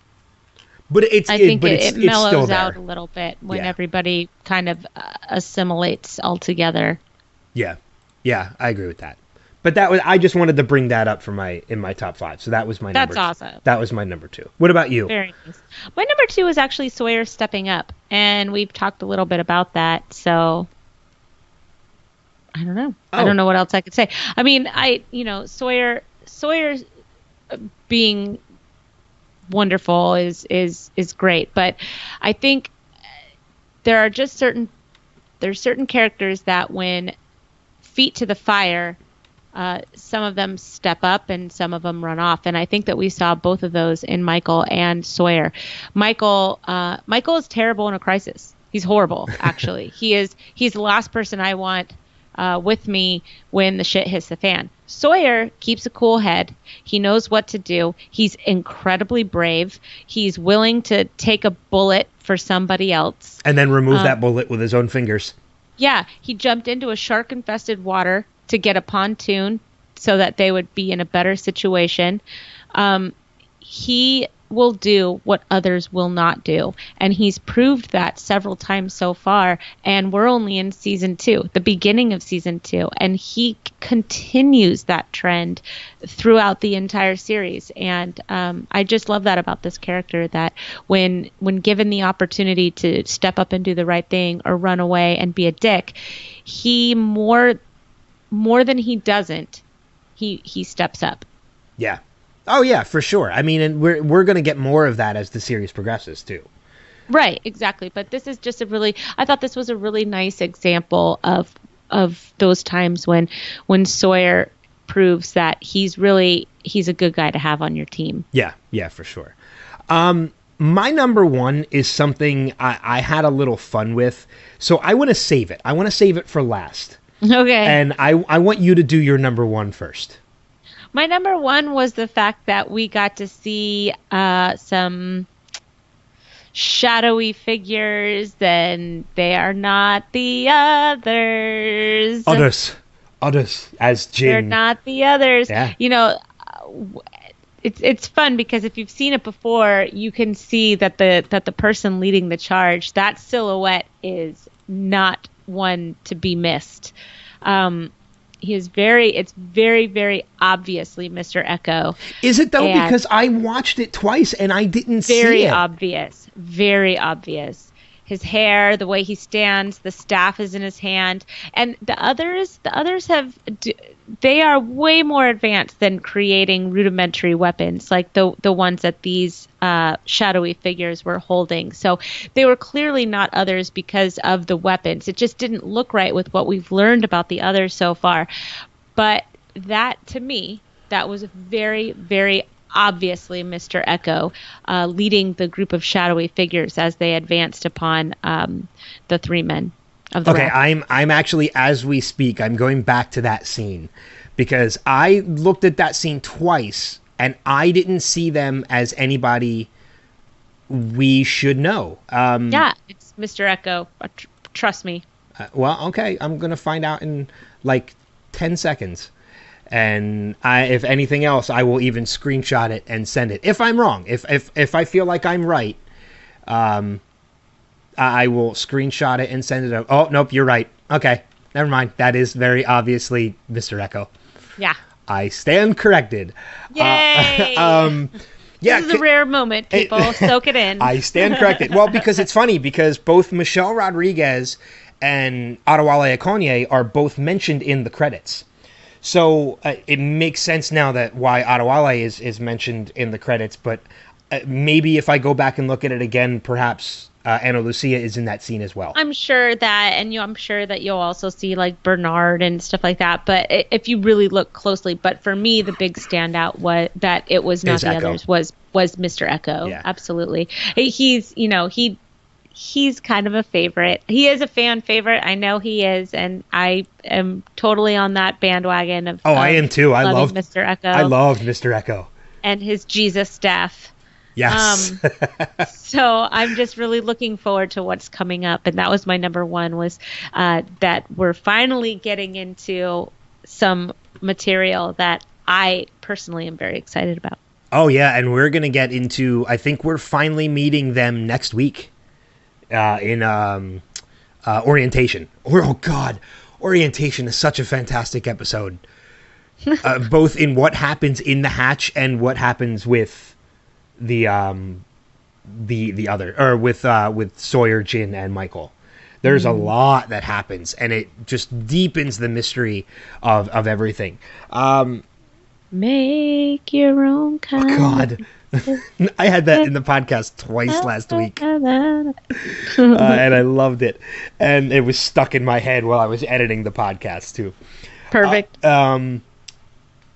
But I think it mellows out a little bit when everybody kind of assimilates all together. Yeah, I agree with that. But I just wanted to bring that up in my top 5. So that was my number. That's awesome. That was my number 2. What about you? Very nice. My number 2 is actually Sawyer stepping up, and we've talked a little bit about that. So I don't know. I don't know what else I could say. I mean, Sawyer being wonderful is great, but I think there are just certain characters that when feet to the fire, some of them step up and some of them run off, and I think that we saw both of those in Michael and Sawyer. Michael is terrible in a crisis. He's horrible, actually. He's the last person I want with me when the shit hits the fan. Sawyer keeps a cool head. He knows what to do. He's incredibly brave. He's willing to take a bullet for somebody else. And then remove that bullet with his own fingers. Yeah, he jumped into a shark-infested water to get a pontoon so that they would be in a better situation. He will do what others will not do. And he's proved that several times so far. And we're only in season 2, the beginning of season 2. And he continues that trend throughout the entire series. And I just love that about this character, that when given the opportunity to step up and do the right thing or run away and be a dick, he more than he doesn't, he steps up. Yeah. Oh yeah, for sure. I mean, and we're going to get more of that as the series progresses too. Right, exactly. But this is just I thought this was a really nice example of those times when Sawyer proves that he's a good guy to have on your team. Yeah, for sure. My number one is something I had a little fun with, so I want to save it. I want to save it for last. Okay. And I want you to do your number one first. My number one was the fact that we got to see some shadowy figures, and they are not the others. Others, as Jin. They're not the others. Yeah. You know, it's fun because if you've seen it before, you can see that the person leading the charge, that silhouette is not one to be missed. It's very, very obviously Mr. Echo. Is it though? Because I watched it twice and I didn't see it. Very obvious. His hair, the way he stands, the staff is in his hand, and the others they are way more advanced than creating rudimentary weapons like the ones that these shadowy figures were holding. So they were clearly not others because of the weapons. It just didn't look right with what we've learned about the others so far. But that, to me, that was very, very obviously Mr. Echo leading the group of shadowy figures as they advanced upon the three men of the raft. I'm actually, as we speak, I'm going back to that scene because I looked at that scene twice and I didn't see them as anybody we should know. Yeah, it's Mr. Echo. Trust me. Well, okay, I'm going to find out in like 10 seconds. And if anything else, I will even screenshot it and send it. If I'm wrong, if I feel like I'm right, I will screenshot it and send it out. Oh, nope, you're right. Okay, never mind. That is very obviously Mr. Echo. Yeah. I stand corrected. Yay! Yeah, this is a rare moment, people. Soak it in. I stand corrected. Well, because it's funny, because both Michelle Rodriguez and Adewale Akonye are both mentioned in the credits. So it makes sense now that why Adewale is mentioned in the credits, but maybe if I go back and look at it again, perhaps Ana Lucia is in that scene as well. I'm sure that, and I'm sure that you'll also see like Bernard and stuff like that, but if you really look closely, but for me, the big standout was that it was not the others, was Mr. Echo. Yeah. Absolutely. He's kind of a favorite. He is a fan favorite. I know he is, and I am totally on that bandwagon of. Oh, I am too. I love Mr. Echo. I loved Mr. Echo and his Jesus staff. Yes. So I'm just really looking forward to what's coming up, and that was my number one. Was that we're finally getting into some material that I personally am very excited about. Oh yeah, and we're gonna get into. I think we're finally meeting them next week. In Orientation. Oh God, Orientation is such a fantastic episode. Both in what happens in the hatch and what happens with the other, or with Sawyer, Jin, and Michael. There's a lot that happens, and it just deepens the mystery of everything. Make your own kind. Oh God. I had that in the podcast twice last week, and I loved it, and it was stuck in my head while I was editing the podcast too. Perfect.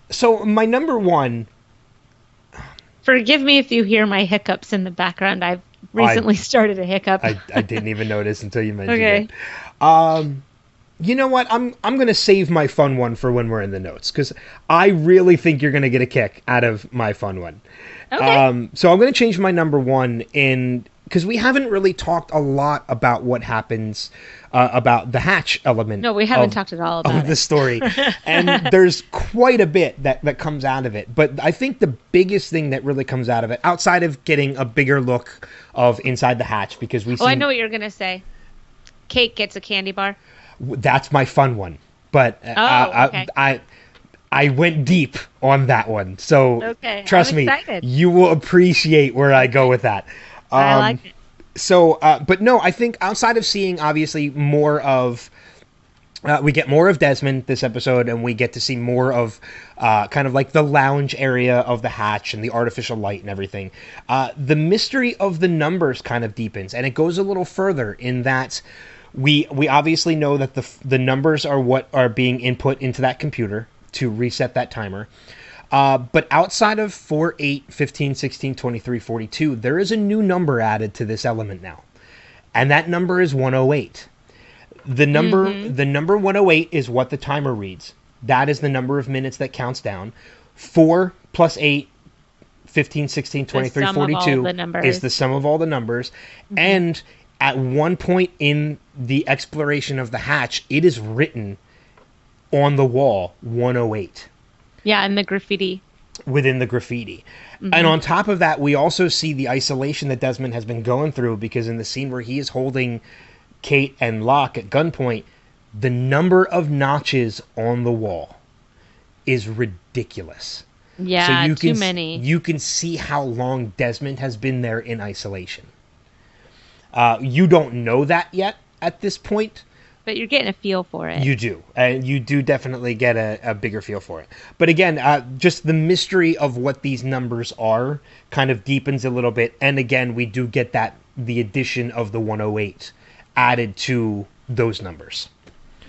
So my number one. Forgive me if you hear my hiccups in the background. I've recently started a hiccup. I didn't even notice until you mentioned it. You know what? I'm going to save my fun one for when we're in the notes, because I really think you're going to get a kick out of my fun one. Okay. So I'm going to change my number one because we haven't really talked a lot about what happens about the hatch element. No, we haven't talked at all about the story. And there's quite a bit that comes out of it. But I think the biggest thing that really comes out of it, outside of getting a bigger look of inside the hatch, because we see... I know what you're going to say. Kate gets a candy bar. That's my fun one, but okay. I went deep on that one, so trust me, you will appreciate where I go with that. I like it. So, but no, I think outside of seeing obviously more of, we get more of Desmond this episode, and we get to see more of kind of like the lounge area of the hatch and the artificial light and everything. The mystery of the numbers kind of deepens, and it goes a little further in that. We obviously know that the numbers are what are being input into that computer to reset that timer. But outside of 4, 8, 15, 16, 23, 42, there is a new number added to this element now. And that number is 108. The number 108 is what the timer reads. That is the number of minutes that counts down. 4 plus 8, 15, 16, 23, 42 is the sum of all the numbers. Mm-hmm. And at one point in the exploration of the hatch, it is written on the wall 108. Yeah, and the graffiti. Within the graffiti. Mm-hmm. And on top of that, we also see the isolation that Desmond has been going through, because in the scene where he is holding Kate and Locke at gunpoint, the number of notches on the wall is ridiculous. Yeah, too many. You can see how long Desmond has been there in isolation. You don't know that yet at this point. But you're getting a feel for it. You do. You do definitely get a bigger feel for it. But again, just the mystery of what these numbers are kind of deepens a little bit. And again, we do get the addition of the 108 added to those numbers.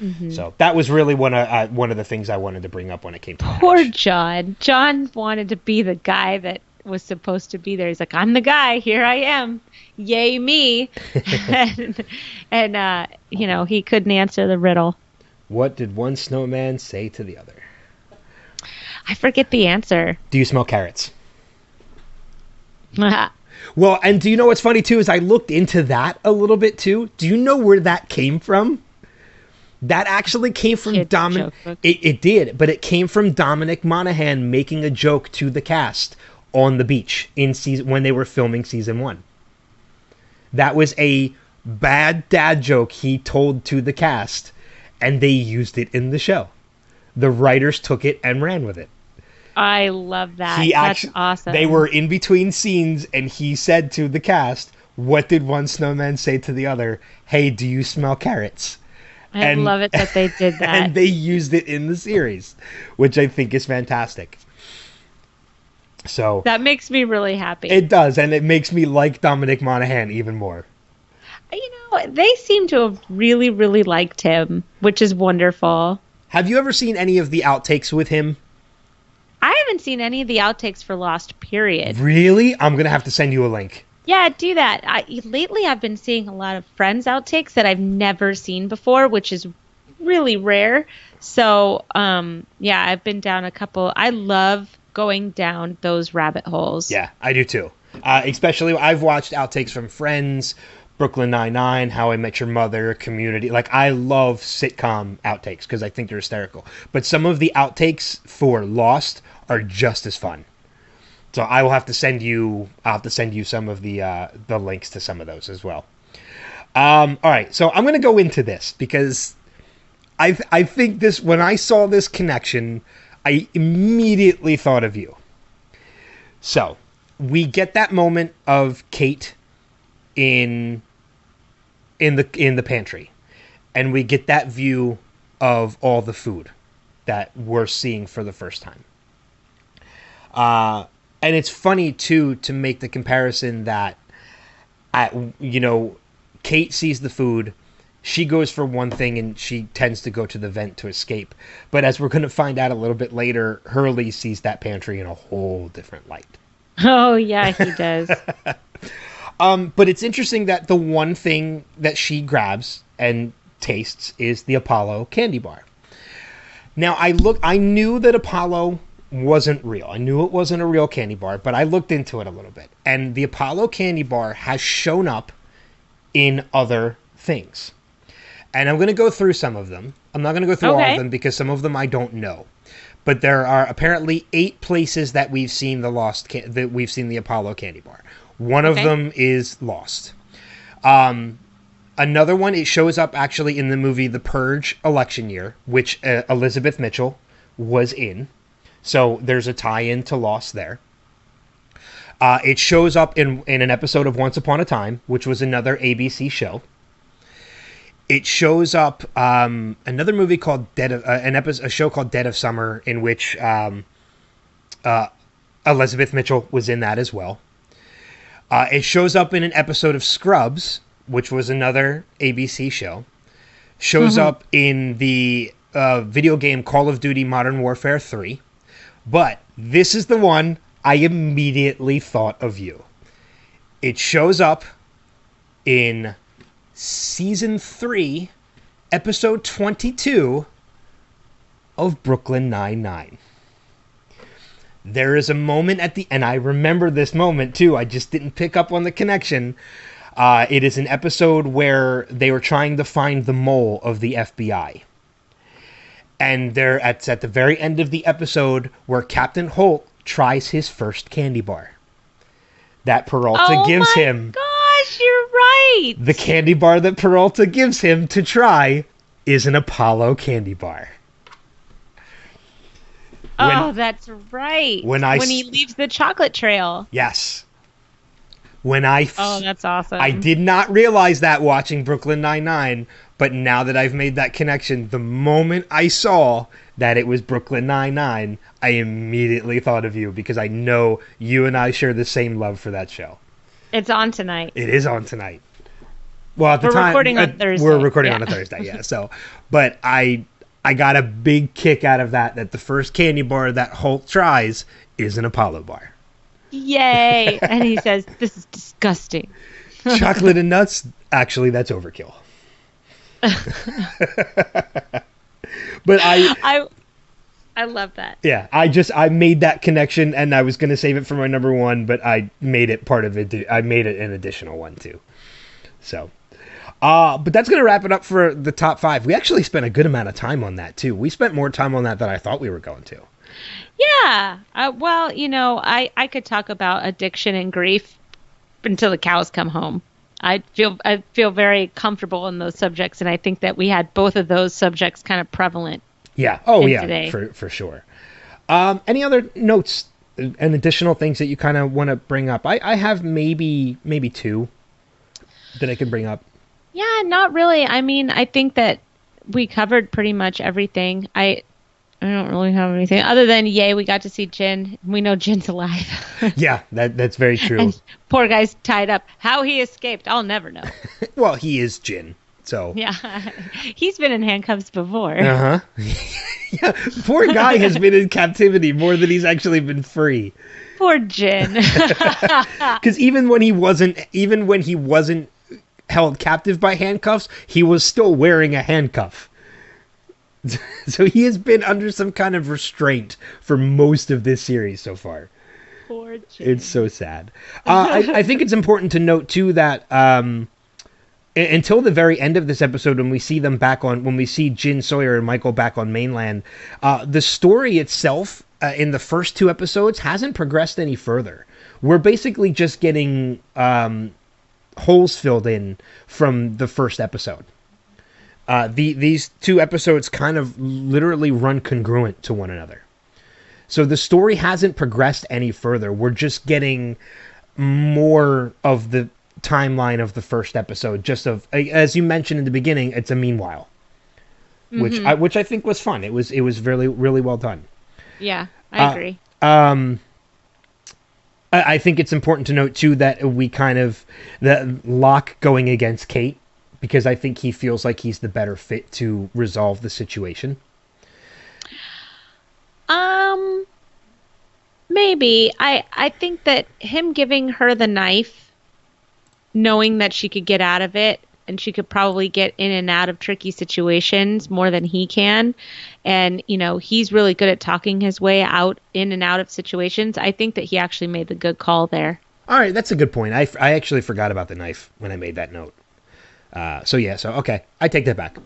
Mm-hmm. So that was really one of the things I wanted to bring up when it came to Poor John. John wanted to be the guy that was supposed to be there. He's like, I'm the guy. Here I am. Yay me. and he couldn't answer the riddle. What did one snowman say to the other? I forget the answer. Do you smell carrots? Well, and do you know what's funny too is I looked into that a little bit too. Do you know where that came from? That actually came from Dominic. It did, but it came from Dominic Monaghan making a joke to the cast on the beach when they were filming season 1. That was a bad dad joke he told to the cast, and they used it in the show. The writers took it and ran with it. I love that. That's awesome. They were in between scenes, and he said to the cast, what did one snowman say to the other? Hey, do you smell carrots? I love it that they did that. And they used it in the series, which I think is fantastic. So that makes me really happy. It does, and it makes me like Dominic Monaghan even more. They seem to have really, really liked him, which is wonderful. Have you ever seen any of the outtakes with him? I haven't seen any of the outtakes for Lost, period. Really? I'm going to have to send you a link. Yeah, do that. Lately, I've been seeing a lot of Friends outtakes that I've never seen before, which is really rare. So, I've been down a couple. I love going down those rabbit holes. Yeah, I do too. Especially, I've watched outtakes from Friends, Brooklyn Nine-Nine, How I Met Your Mother, Community. Like, I love sitcom outtakes because I think they're hysterical. But some of the outtakes for Lost are just as fun. So I will have to send you. I'll have to send you some of the links to some of those as well. All right, so I'm going to go into this because I think this. When I saw this connection, I immediately thought of you. So we get that moment of Kate in the pantry, and we get that view of all the food that we're seeing for the first time. And it's funny, too, to make the comparison that, Kate sees the food, she goes for one thing, and she tends to go to the vent to escape. But as we're going to find out a little bit later, Hurley sees that pantry in a whole different light. Oh, yeah, he does. But it's interesting that the one thing that she grabs and tastes is the Apollo candy bar. Now, I knew that Apollo wasn't real. I knew it wasn't a real candy bar, but I looked into it a little bit. And the Apollo candy bar has shown up in other things. And I'm going to go through some of them. I'm not going to go through all of them because some of them I don't know. But there are apparently 8 places that we've seen the Apollo candy bar. One of them is Lost. Another one, it shows up actually in the movie The Purge election year, which Elizabeth Mitchell was in. So there's a tie-in to Lost there. It shows up in an episode of Once Upon a Time, which was another ABC show. It shows up another movie called a show called Dead of Summer, in which Elizabeth Mitchell was in that as well. It shows up in an episode of Scrubs, which was another ABC show. Shows up in the video game Call of Duty Modern Warfare 3. But this is the one I immediately thought of you. It shows up in season 3, episode 22 of Brooklyn Nine-Nine. There is a moment at the... And I remember this moment, too. I just didn't pick up on the connection. It is an episode where they were trying to find the mole of the FBI. And it's at the very end of the episode where Captain Holt tries his first candy bar. That Peralta gives him. Gosh, you're right. The candy bar that Peralta gives him to try is an Apollo candy bar. That's right. When he leaves the chocolate trail. Yes. That's awesome. I did not realize that watching Brooklyn Nine-Nine, but now that I've made that connection, the moment I saw that it was Brooklyn Nine-Nine, I immediately thought of you because I know you and I share the same love for that show. It's on tonight. It is on tonight. Well, at the time, we're recording on Thursday. We're recording on a Thursday, yeah. So, but I got a big kick out of that the first candy bar that Holt tries is an Apollo bar. Yay! And he says, "This is disgusting." Chocolate and nuts? Actually, that's overkill. But I love that. Yeah, I made that connection, and I was going to save it for my number one, but I made it part of it. I made it an additional one too. So, but that's going to wrap it up for the top 5. We actually spent a good amount of time on that too. We spent more time on that than I thought we were going to. Yeah. Well, I could talk about addiction and grief until the cows come home. I feel very comfortable in those subjects, and I think that we had both of those subjects kind of prevalent. Yeah. Oh, yeah. Today. For sure. Any other notes and additional things that you kind of want to bring up? I have maybe 2 that I can bring up. Yeah, not really. I mean, I think that we covered pretty much everything. I don't really have anything other than, yay, we got to see Jin. We know Jin's alive. Yeah, that's very true. And poor guy's tied up. How he escaped, I'll never know. Well, he is Jin, so. Yeah, he's been in handcuffs before. Uh-huh. Yeah, poor guy has been in captivity more than he's actually been free. Poor Jin. Because even when he wasn't held captive by handcuffs, he was still wearing a handcuff. So he has been under some kind of restraint for most of this series so far. Poor Jin. It's so sad. I think it's important to note too that until the very end of this episode, when we see Jin Sawyer and Michael back on mainland, the story itself in the first 2 episodes hasn't progressed any further. We're basically just getting holes filled in from the first episode. These 2 episodes kind of literally run congruent to one another. So the story hasn't progressed any further. We're just getting more of the timeline of the first episode. Just as you mentioned in the beginning, it's a meanwhile, which I think was fun. It was really, really well done. Yeah, I agree. I think it's important to note too that that Locke going against Kate, because I think he feels like he's the better fit to resolve the situation. Maybe. I think that him giving her the knife, knowing that she could get out of it, and she could probably get in and out of tricky situations more than he can, and, he's really good at talking his way in and out of situations. I think that he actually made the good call there. All right, that's a good point. I actually forgot about the knife when I made that note. Okay, I take that back.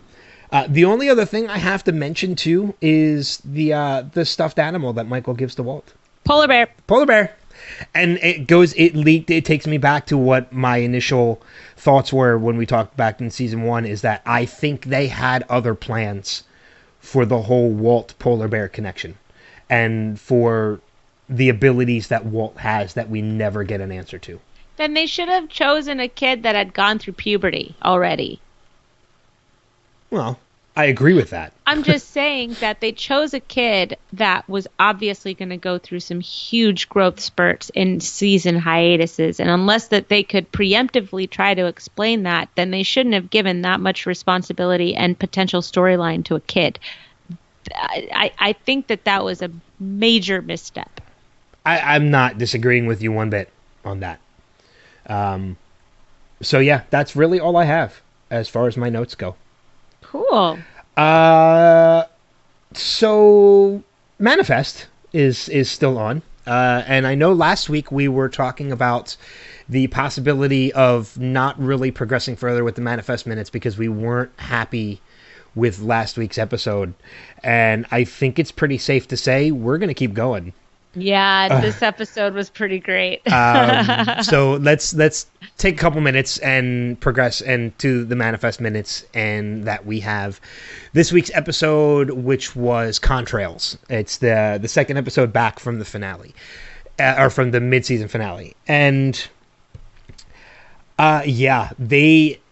The only other thing I have to mention too is the stuffed animal that Michael gives to Walt. Polar bear. And it takes me back to what my initial thoughts were when we talked back in season 1, is that I think they had other plans for the whole Walt polar bear connection and for the abilities that Walt has that we never get an answer to. Then they should have chosen a kid that had gone through puberty already. Well, I agree with that. I'm just saying that they chose a kid that was obviously going to go through some huge growth spurts in season hiatuses. And unless that they could preemptively try to explain that, then they shouldn't have given that much responsibility and potential storyline to a kid. I think that was a major misstep. I'm not disagreeing with you one bit on that. So yeah, that's really all I have as far as my notes go. Cool. So Manifest is still on. And I know last week we were talking about the possibility of not really progressing further with the Manifest minutes because we weren't happy with last week's episode. And I think it's pretty safe to say we're going to keep going. Yeah, this episode was pretty great. So let's take a couple minutes and progress into the Manifest minutes, and that we have this week's episode, which was Contrails. It's the second episode back from the finale, or from the mid-season finale, and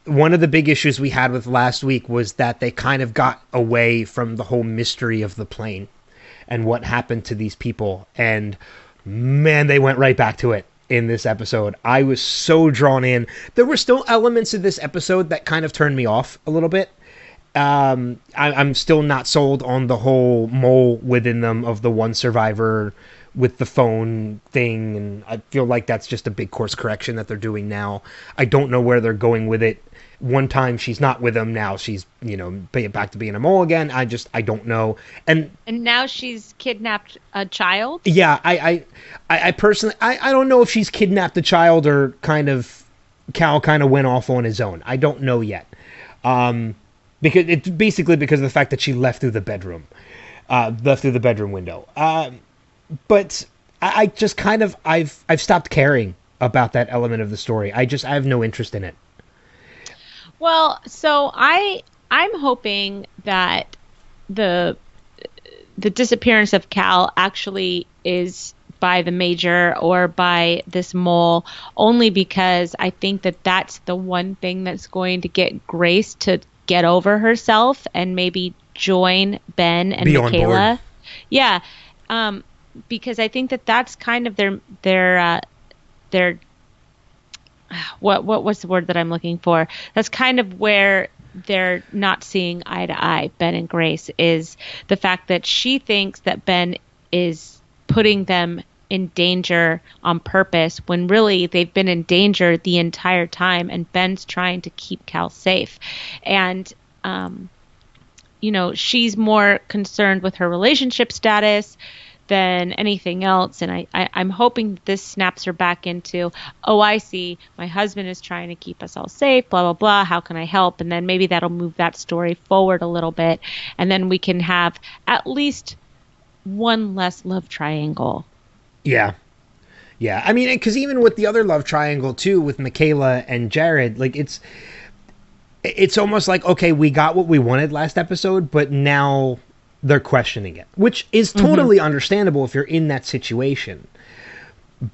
one of the big issues we had with last week was that they kind of got away from the whole mystery of the plane and what happened to these people. And man, they went right back to it in this episode. I was so drawn in. There were still elements of this episode that kind of turned me off a little bit. I'm still not sold on the whole mole within them of the one survivor with the phone thing. And I feel like that's just a big course correction that they're doing now. I don't know where they're going with it. One time she's not with him, now she's, back to being a mole again. I don't know. And now she's kidnapped a child? Yeah, I personally, I don't know if she's kidnapped a child or Cal kind of went off on his own. I don't know yet. Because it's basically because of the fact that she left through the bedroom window. But I just I've stopped caring about that element of the story. I have no interest in it. Well, so I'm hoping that the disappearance of Cal actually is by the Major or by this mole, only because I think that that's the one thing that's going to get Grace to get over herself and maybe join Ben and Michaela. Yeah, because I think that that's kind of their what's the word that I'm looking for? That's kind of where they're not seeing eye to eye, Ben and Grace, is the fact that she thinks that Ben is putting them in danger on purpose when really they've been in danger the entire time, and Ben's trying to keep Cal safe. And she's more concerned with her relationship status than anything else, and I'm hoping this snaps her back into, oh, I see, my husband is trying to keep us all safe, blah, blah, blah, how can I help? And then maybe that'll move that story forward a little bit, and then we can have at least one less love triangle. Yeah. I mean, because even with the other love triangle, too, with Michaela and Jared, like, it's almost like, okay, we got what we wanted last episode, but now they're questioning it, which is totally understandable if you're in that situation.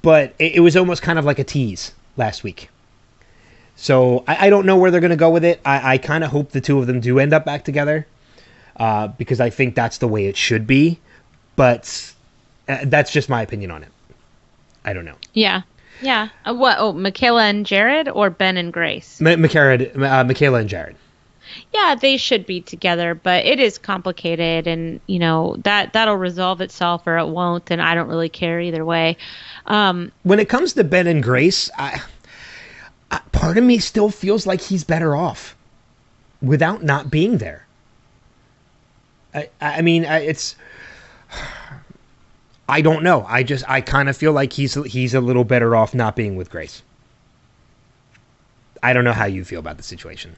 But it was almost kind of like a tease last week. So I don't know where they're going to go with it. I kind of hope the two of them do end up back together, because I think that's the way it should be. But that's just my opinion on it. I don't know. Yeah. What? Oh, Michaela and Jared, or Ben and Grace? Michaela and Jared. Yeah, they should be together, but it is complicated, and that'll resolve itself or it won't, and I don't really care either way. When it comes to Ben and Grace, part of me still feels like he's better off without not being there. I mean, it's, I don't know. I kind of feel like he's a little better off not being with Grace. I don't know how you feel about the situation.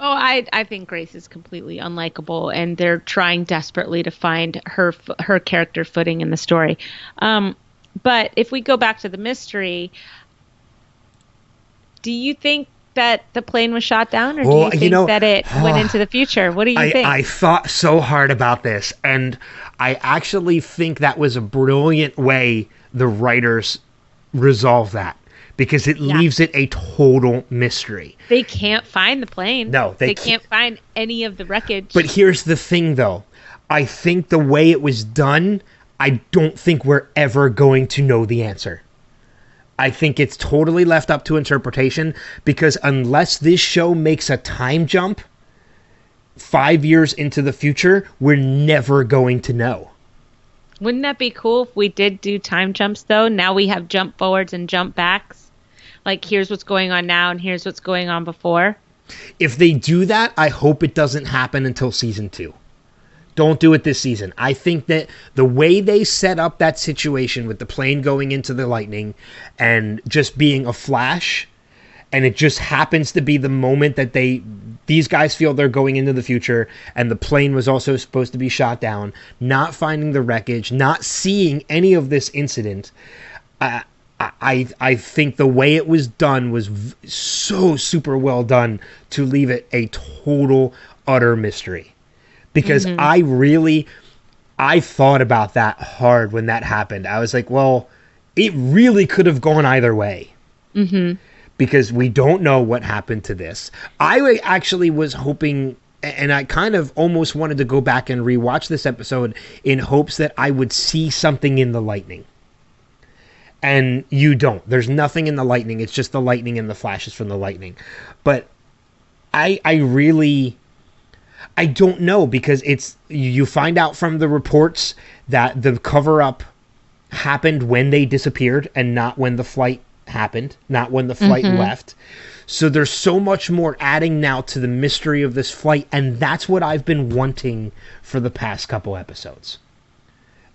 Oh, I think Grace is completely unlikable, and they're trying desperately to find her character footing in the story. But if we go back to the mystery, do you think that the plane was shot down, or do you think that it went into the future? What do you think? I thought so hard about this, and I actually think that was a brilliant way the writers resolved that. Because it leaves it a total mystery. They can't find the plane. No, they can't find any of the wreckage. But here's the thing, though. I think the way it was done, I don't think we're ever going to know the answer. I think it's totally left up to interpretation, because unless this show makes a time jump 5 years into the future, we're never going to know. Wouldn't that be cool if we did do time jumps, though? Now we have jump forwards and jump backs. Like, here's what's going on now and here's what's going on before. If they do that, I hope it doesn't happen until season 2. Don't do it this season. I think that the way they set up that situation with the plane going into the lightning and just being a flash, and it just happens to be the moment that these guys feel they're going into the future, and the plane was also supposed to be shot down, not finding the wreckage, not seeing any of this incident. I think the way it was done was so super well done to leave it a total, utter mystery. Because I thought about that hard when that happened. I was like, well, it really could have gone either way. Mm-hmm. Because we don't know what happened to this. I actually was hoping, and I kind of almost wanted to go back and rewatch this episode in hopes that I would see something in the lightning. And you don't. There's nothing in the lightning. It's just the lightning and the flashes from the lightning. But I don't know, because you find out from the reports that the cover-up happened when they disappeared and not when the flight happened, not when the flight left. So there's so much more adding now to the mystery of this flight, and that's what I've been wanting for the past couple episodes.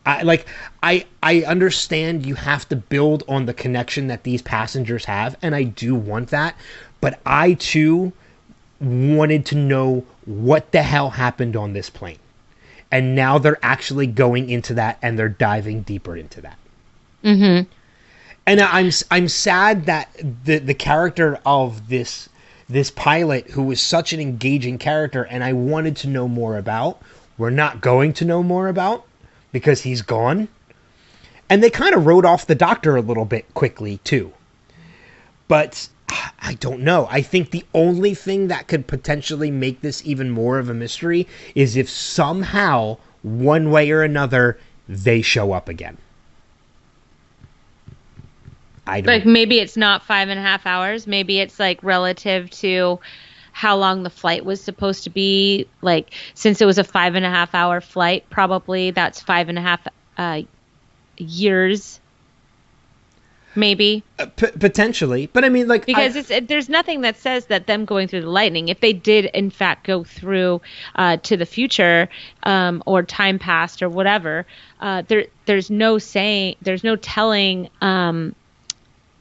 I understand you have to build on the connection that these passengers have, and I do want that, but I too wanted to know what the hell happened on this plane. And now they're actually going into that, and they're diving deeper into that. Mm-hmm. And I'm sad that the character of this pilot, who was such an engaging character and I wanted to know more about, we're not going to know more about because he's gone. And they kind of wrote off the Doctor a little bit quickly too. But I don't know. I think the only thing that could potentially make this even more of a mystery is if somehow, one way or another, they show up again. I don't. Like, maybe it's not 5.5 hours. Maybe it's like relative to how long the flight was supposed to be. Like, since it was a 5.5 hour flight, probably that's 5.5 years. Maybe potentially, but I mean, like, because there's nothing that says that them going through the lightning, if they did in fact go through to the future or time past or whatever, there's no telling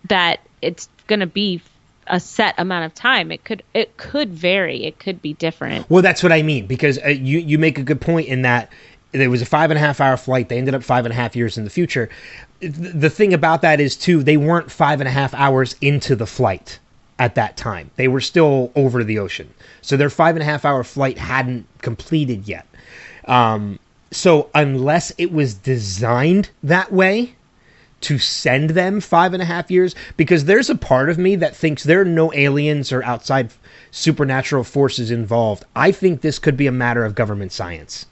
that it's going to be a set amount of time. It could vary. It could be different. Well, that's what I mean, because you make a good point in that there was a 5.5 hour flight. They ended up 5.5 years in the future. The thing about that is, too, they weren't 5.5 hours into the flight at that time. They were still over the ocean. So their 5.5 hour flight hadn't completed yet. So unless it was designed that way to send them 5.5 years, because there's a part of me that thinks there are no aliens or outside supernatural forces involved. I think this could be a matter of government science.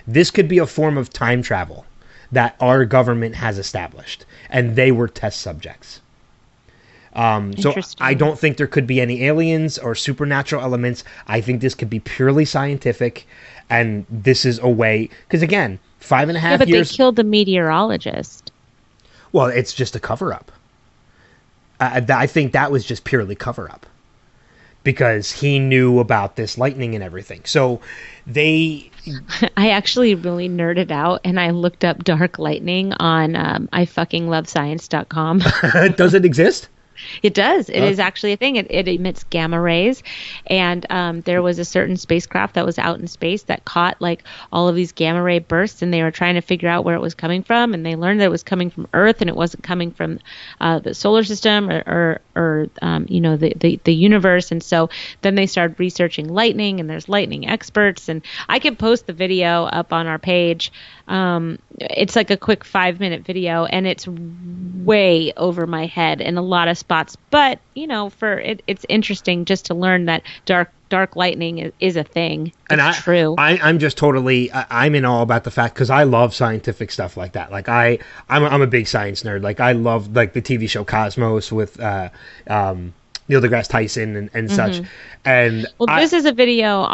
This could be a form of time travel that our government has established, and they were test subjects. So I don't think there could be any aliens or supernatural elements. I think this could be purely scientific, and this is a way, because again, 5.5 years. Yeah, but they killed the meteorologist. Well, it's just a cover-up. I think that was just purely cover-up, because he knew about this lightning and everything. So I actually really nerded out, and I looked up dark lightning on ifuckinglovescience.com. Does it exist? It does. It is actually a thing. It emits gamma rays, and there was a certain spacecraft that was out in space that caught like all of these gamma ray bursts, and they were trying to figure out where it was coming from, and they learned that it was coming from Earth, and it wasn't coming from the solar system or the universe. And so then they started researching lightning, and there's lightning experts, and I can post the video up on our page. It's like a quick 5-minute video, and it's way over my head in a lot of spots, but it's interesting just to learn that dark lightning is a thing. It's true. I'm just totally I'm in awe about the fact, because I love scientific stuff like that. Like I'm a big science nerd. Like I love like the TV show Cosmos with Neil deGrasse Tyson and such. Mm-hmm. And Well, this is a video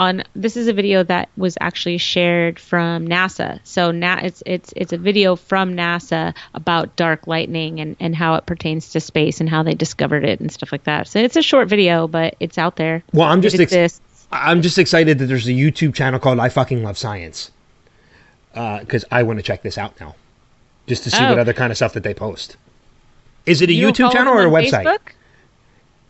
that was actually shared from NASA. So now it's a video from NASA about dark lightning and how it pertains to space and how they discovered it and stuff like that. So it's a short video, but it's out there. well, It exists. I'm just excited that there's a YouTube channel called I Fucking Love Science, because I want to check this out now, just to see what other kind of stuff that they post. Is it a You don't YouTube follow channel them or a on website?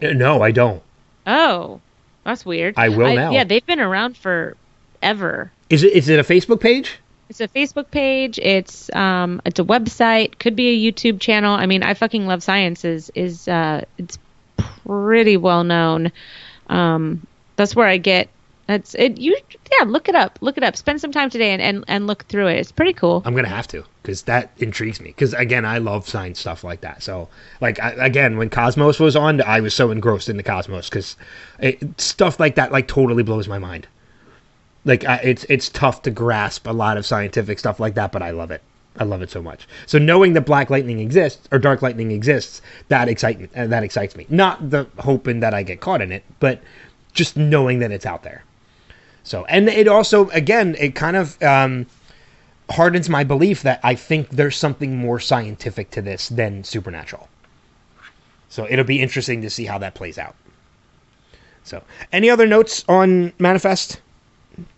Facebook? No, I don't. Oh, that's weird. I will now. Yeah, they've been around forever. Is it a Facebook page? It's a Facebook page. It's a website. Could be a YouTube channel. I mean, I Fucking Love Science is it's pretty well known. That's where I get. That's it. Look it up. Look it up. Spend some time today and look through it. It's pretty cool. I'm gonna have to, because that intrigues me. Because again, I love science stuff like that. So, like, again, when Cosmos was on, I was so engrossed in the Cosmos, because stuff like that like totally blows my mind. Like, it's tough to grasp a lot of scientific stuff like that, but I love it. I love it so much. So knowing that black lightning exists or dark lightning exists, that excites me. Not the hoping that I get caught in it, but just knowing that it's out there. So, and it also, again, it kind of hardens my belief that I think there's something more scientific to this than supernatural. So it'll be interesting to see how that plays out. So, any other notes on Manifest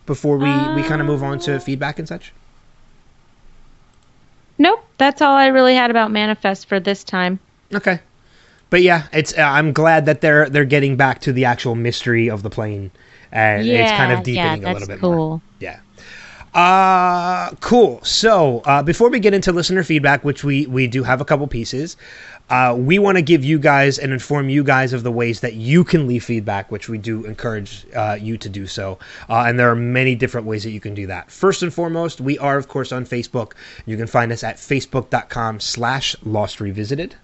before we kind of move on to feedback and such? Nope, that's all I really had about Manifest for this time. Okay. But yeah, it's I'm glad that they're getting back to the actual mystery of the plane, and it's kind of deepening a little bit more. Yeah. Cool. So before we get into listener feedback, which we do have a couple pieces, we want to give you guys and inform you guys of the ways that you can leave feedback, which we do encourage you to do so. And there are many different ways that you can do that. First and foremost, we are, of course, on Facebook. You can find us at facebook.com/Lost Revisited.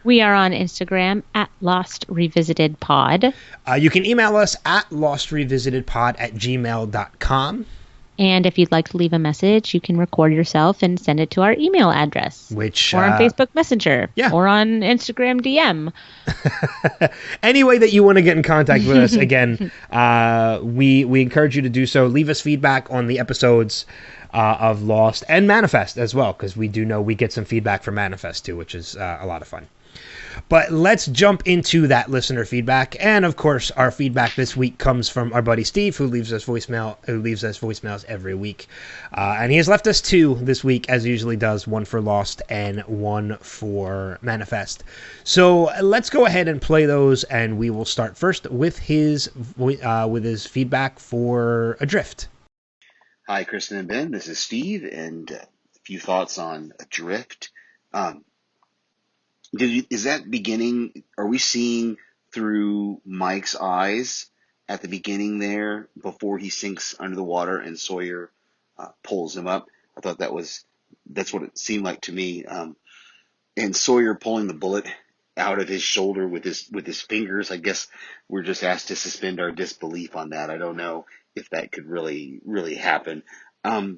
We are on Instagram at Lost Revisited Pod. You can email us at lostrevisitedpod@gmail.com. And if you'd like to leave a message, you can record yourself and send it to our email address. Or on Facebook Messenger. Yeah. Or on Instagram DM. Any way that you want to get in contact with us, again, we encourage you to do so. Leave us feedback on the episodes of Lost and Manifest as well, because we do know we get some feedback from Manifest too, which is a lot of fun. But let's jump into that listener feedback. And of course, our feedback this week comes from our buddy Steve, who leaves us voicemails every week. And he has left us 2 this week, as he usually does, 1 for Lost and 1 for Manifest. So let's go ahead and play those, and we will start first with his feedback for Adrift. Hi, Kristen and Ben. This is Steve, and a few thoughts on Adrift. Is that beginning? Are we seeing through Mike's eyes at the beginning there before he sinks under the water and Sawyer pulls him up? I thought that's what it seemed like to me. And Sawyer pulling the bullet out of his shoulder with his fingers. I guess we're just asked to suspend our disbelief on that. I don't know if that could really happen. I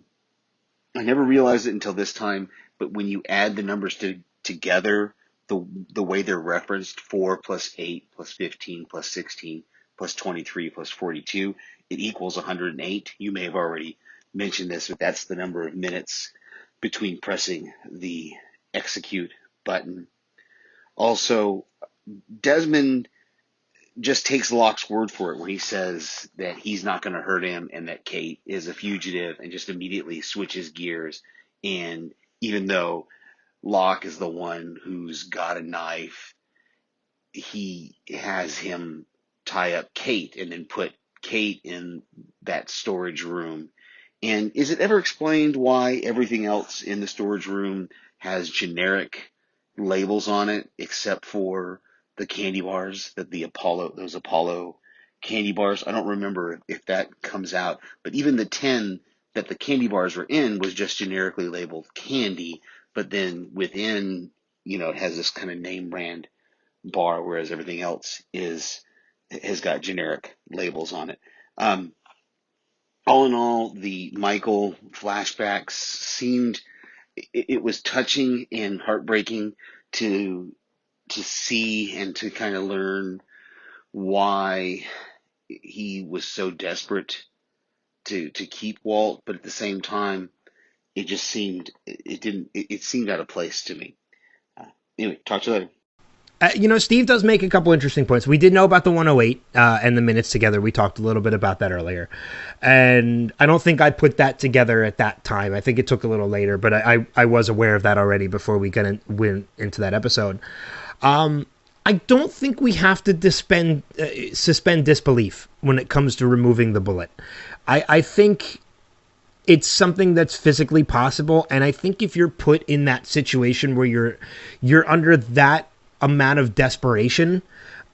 never realized it until this time, but when you add the numbers together, the way they're referenced, 4 plus 8 plus 15 plus 16 plus 23 plus 42, it equals 108. You may have already mentioned this, but that's the number of minutes between pressing the execute button. Also, Desmond just takes Locke's word for it when he says that he's not going to hurt him and that Kate is a fugitive, and just immediately switches gears. And even though Locke is the one who's got a knife, he has him tie up Kate and then put Kate in that storage room. And is it ever explained why everything else in the storage room has generic labels on it, except for the candy bars, those Apollo candy bars? I don't remember if that comes out, but even the 10 that the candy bars were in was just generically labeled candy, but then within, it has this kind of name brand bar, whereas everything else has got generic labels on it. All in all, the Michael flashbacks seemed, it was touching and heartbreaking to see and to kind of learn why he was so desperate to keep Walt, but at the same time, it just seemed it didn't it seemed out of place to me. Uh, anyway, talk to you later. Steve does make a couple interesting points. We did know about the 108 and the minutes together. We talked a little bit about that earlier. And I don't think I put that together at that time. I think it took a little later, but I was aware of that already before we went into that episode. I don't think we have to suspend disbelief when it comes to removing the bullet. I think it's something that's physically possible, and I think if you're put in that situation where you're under that amount of desperation,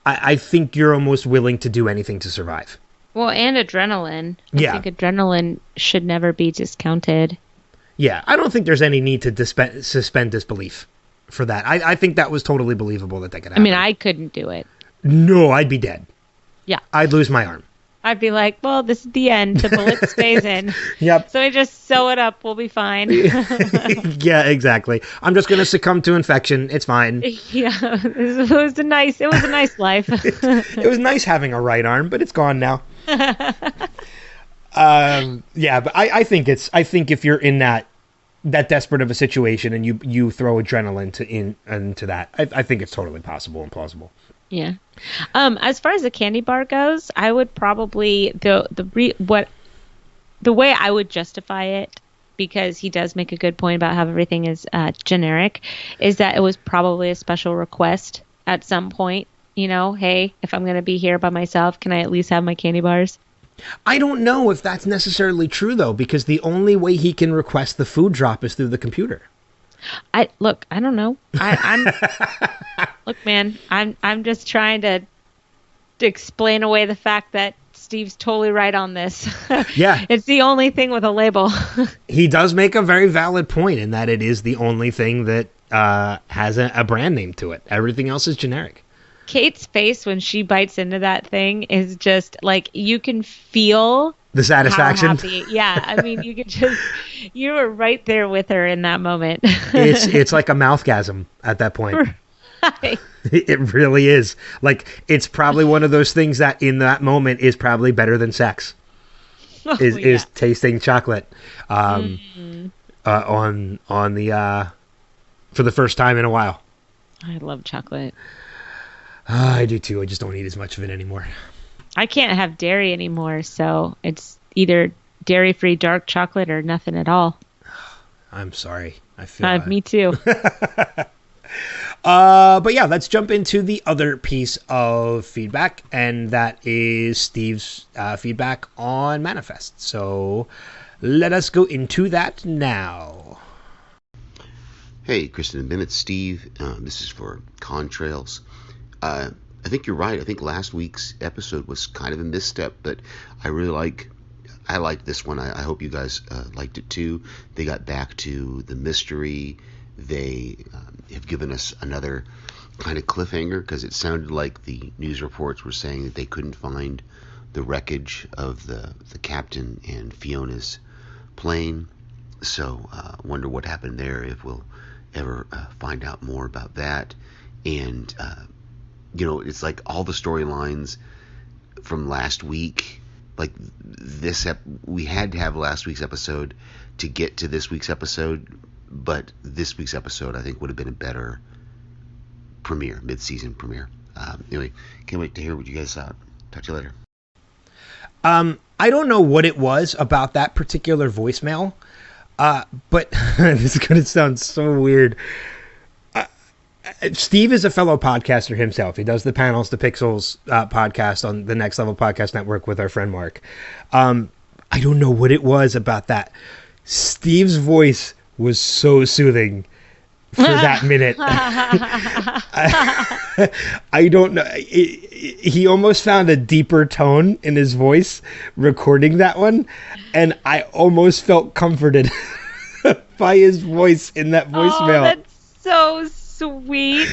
I think you're almost willing to do anything to survive. Well, and adrenaline. Yeah. I think adrenaline should never be discounted. Yeah, I don't think there's any need to suspend disbelief for that. I think that was totally believable that could happen. I mean, I couldn't do it. No, I'd be dead. Yeah. I'd lose my arm. I'd be like, well, this is the end. The bullet stays in. Yep. So I just sew it up. We'll be fine. Yeah, exactly. I'm just going to succumb to infection. It's fine. Yeah. It was a nice life. It was nice having a right arm, but it's gone now. Yeah, but I think if you're in that desperate of a situation and you throw adrenaline into that, I think it's totally possible and plausible. Yeah. As far as the candy bar goes, I would probably the way I would justify it, because he does make a good point about how everything is generic, is that it was probably a special request at some point. Hey, if I'm going to be here by myself, can I at least have my candy bars? I don't know if that's necessarily true though, because the only way he can request the food drop is through the computer. I don't know. Look, man, I'm just trying to explain away the fact that Steve's totally right on this. Yeah. It's the only thing with a label. He does make a very valid point in that it is the only thing that has a brand name to it. Everything else is generic. Kate's face when she bites into that thing is just like, you can feel the satisfaction. How happy. Yeah, I mean, you were right there with her in that moment. It's like a mouthgasm at that point. Right. It really is. Like, it's probably one of those things that in that moment is probably better than sex. Is tasting chocolate on the for the first time in a while. I love chocolate. I do too. I just don't eat as much of it anymore. I can't have dairy anymore, so it's either dairy-free dark chocolate or nothing at all. I'm sorry. I feel me too. But yeah, let's jump into the other piece of feedback, and that is Steve's feedback on Manifest. So let us go into that now. Hey, Kristen and Ben, it's Steve. This is for Contrails. I think you're right. I think last week's episode was kind of a misstep, but I liked this one. I hope you guys liked it too. They got back to the mystery. They have given us another kind of cliffhanger, because it sounded like the news reports were saying that they couldn't find the wreckage of the captain and Fiona's plane. So wonder what happened there, if we'll ever find out more about that. And it's like all the storylines from last week, like we had to have last week's episode to get to this week's episode, but this week's episode I think would have been a better mid-season premiere. Anyway, can't wait to hear what you guys thought. Talk to you later. I don't know what it was about that particular voicemail, but this is going to sound so weird. Steve is a fellow podcaster himself. He does the Panels to Pixels podcast on the Next Level Podcast Network with our friend Mark. I don't know what it was about that. Steve's voice was so soothing for that minute. I don't know. He almost found a deeper tone in his voice recording that one, and I almost felt comforted by his voice in that voicemail. Oh, that's so sweet.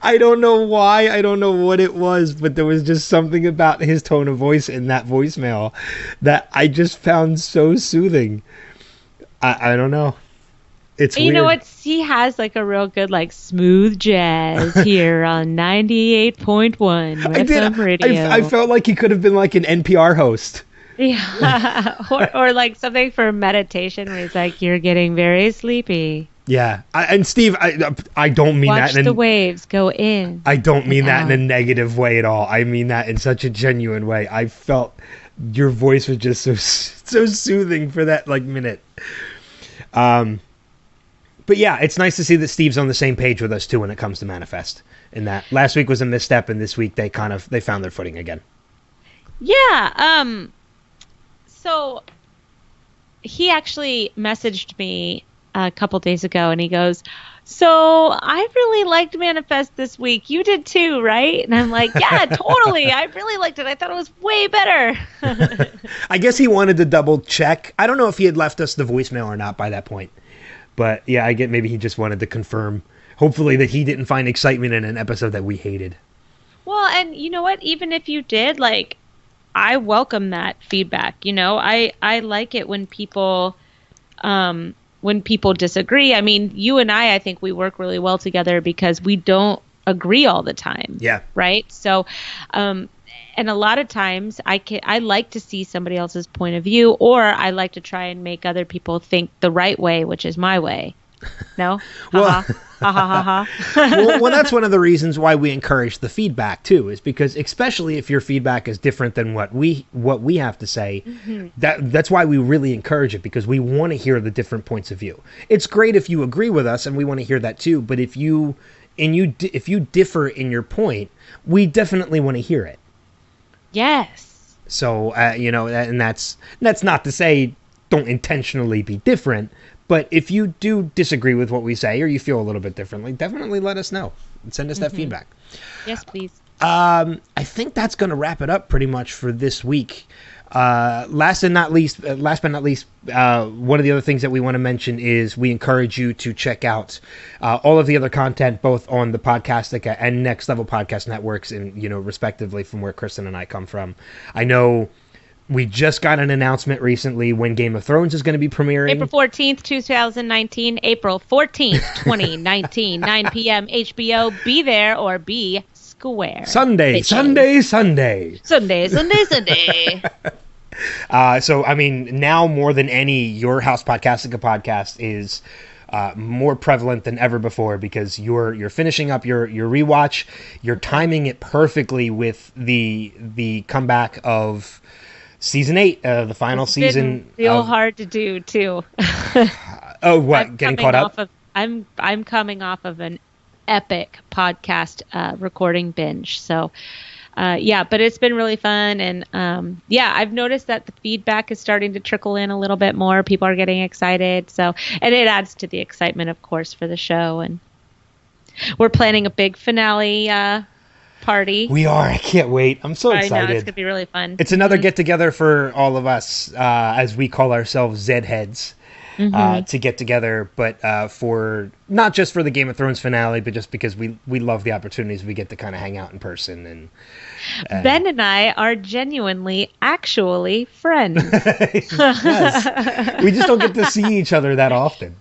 I don't know why. I don't know what it was, but there was just something about his tone of voice in that voicemail that I just found so soothing. I don't know. It's You weird. know what? He has like a real good like smooth jazz here on 98.1 I did. FM radio. I felt like he could have been like an NPR host. Yeah, or like something for meditation where he's like, "You're getting very sleepy. Yeah, and Steve, I don't mean Watch that. the waves go in." I don't mean that in a out. negative way at all. I mean that in such a genuine way. I felt your voice was just so soothing for that like minute. But yeah, it's nice to see that Steve's on the same page with us too when it comes to Manifest. And that last week was a misstep, and this week they found their footing again. Yeah. So he actually messaged me a couple days ago, and he goes, "So I really liked Manifest this week. You did too, right?" And I'm like, "Yeah, totally. I really liked it. I thought it was way better." I guess he wanted to double check. I don't know if he had left us the voicemail or not by that point. But yeah, I get maybe he just wanted to confirm, hopefully, that he didn't find excitement in an episode that we hated. Well, and you know what? Even if you did, like, I welcome that feedback. You know, I like it when people disagree. I mean, you and I think we work really well together because we don't agree all the time. Yeah. Right. So, and a lot of times I like to see somebody else's point of view, or I like to try and make other people think the right way, which is my way. No? Well, Ha ha ha ha. well, that's one of the reasons why we encourage the feedback too, is because especially if your feedback is different than what we have to say, that's why we really encourage it, because we want to hear the different points of view. It's great if you agree with us, and we want to hear that too. But if you differ in your point, we definitely want to hear it. Yes. So and that's not to say don't intentionally be different. But if you do disagree with what we say, or you feel a little bit differently, definitely let us know and send us that feedback. Yes, please. I think that's going to wrap it up pretty much for this week. Last but not least, one of the other things that we want to mention is we encourage you to check out all of the other content, both on the Podcastica and Next Level Podcast networks, and respectively from where Kristen and I come from. I know we just got an announcement recently when Game of Thrones is going to be premiering. April 14th, 2019. April 14th, 2019. 9 p.m. HBO. Be there or be square. Sunday. Bitches. Sunday. So, I mean, now more than any, Your House Podcastica podcast is more prevalent than ever before, because you're finishing up your rewatch. You're timing it perfectly with the comeback of Season 8, the final season. It's real hard to do too. Oh, what? Getting caught up? I'm coming off of an epic podcast recording binge. So, but it's been really fun, and I've noticed that the feedback is starting to trickle in a little bit more. People are getting excited, so, and it adds to the excitement, of course, for the show. And we're planning a big finale party. We are. I can't wait. I'm so excited. I know, it's gonna be really fun. It's another get together for all of us, as we call ourselves Zed Heads, to get together, but for not just for the Game of Thrones finale, but just because we love the opportunities we get to kind of hang out in person. And Ben and I are genuinely, actually friends. Yes. We just don't get to see each other that often.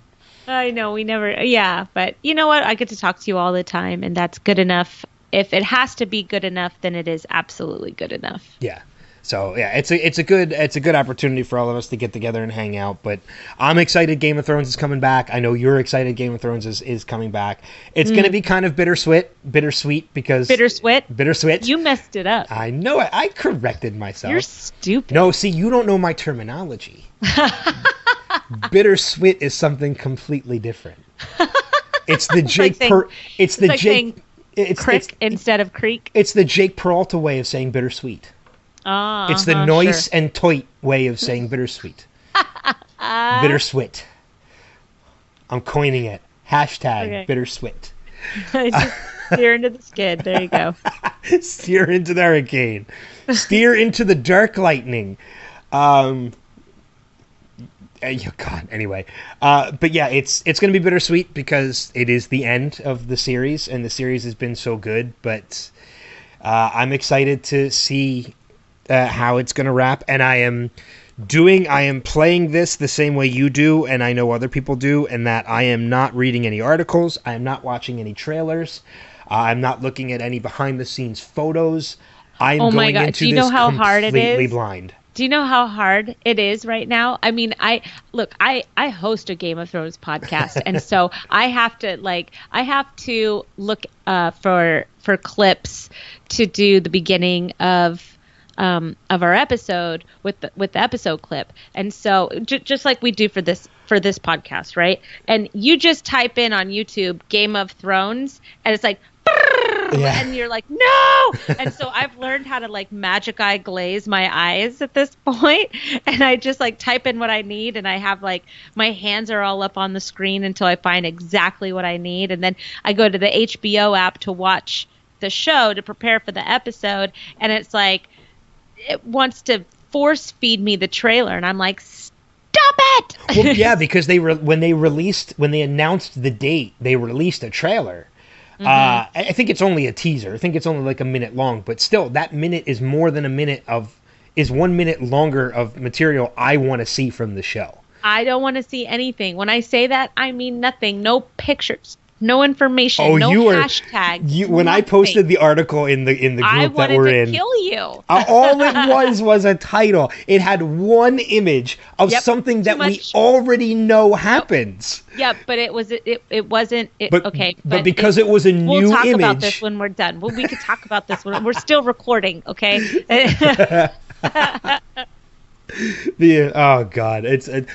I know, we never. Yeah, but you know what? I get to talk to you all the time, and that's good enough. If it has to be good enough, then it is absolutely good enough. Yeah. So yeah, it's a good opportunity for all of us to get together and hang out. But I'm excited Game of Thrones is coming back. I know you're excited Game of Thrones is coming back. It's going to be kind of bittersweet because bittersweet. You messed it up. I know it. I corrected myself. You're stupid. No, see, you don't know my terminology. Bittersweet is something completely different. It's the Jake. It's the Jake. It's crick instead of creek. It's the Jake Peralta way of saying bittersweet. It's the noise and toit way of saying bittersweet. Bittersweet. I'm coining it. Hashtag bittersweet. Just steer into the skid. There you go. Steer into the hurricane. Steer into the dark lightning. God. Anyway, but yeah, it's going to be bittersweet because it is the end of the series, and the series has been so good. But I'm excited to see how it's going to wrap, and I am I am playing this the same way you do, and I know other people do, and that I am not reading any articles. I am not watching any trailers. I'm not looking at any behind-the-scenes photos. I'm Oh my going God. into Do you know this how hard it completely is? blind. Do you know how hard it is right now? I mean, I host a Game of Thrones podcast, and so I have to look for clips to do the beginning of our episode with the episode clip, and so just like we do for this podcast, right? And you just type in on YouTube Game of Thrones, and it's like. Yeah. And you're like, no. And so I've learned how to like magic eye glaze my eyes at this point. And I just like type in what I need. And I have like my hands are all up on the screen until I find exactly what I need. And then I go to the HBO app to watch the show to prepare for the episode. And it's like, it wants to force feed me the trailer. And I'm like, stop it. Well, yeah, because when they announced the date, they released a trailer. I think it's only a teaser. I think it's only like a minute long, but still, that minute is more than 1 minute longer of material I want to see from the show. I don't want to see anything. When I say that, I mean nothing. No pictures, no information, no hashtags. When I posted the article in the group that we're in, I wanted to kill you. All it was a title. It had one image of something that we already know happens. Yeah, but it wasn't. Okay, but because it was a new image. We'll talk about this when we're done. Well, we could talk about this when we're still recording. Okay. Oh God,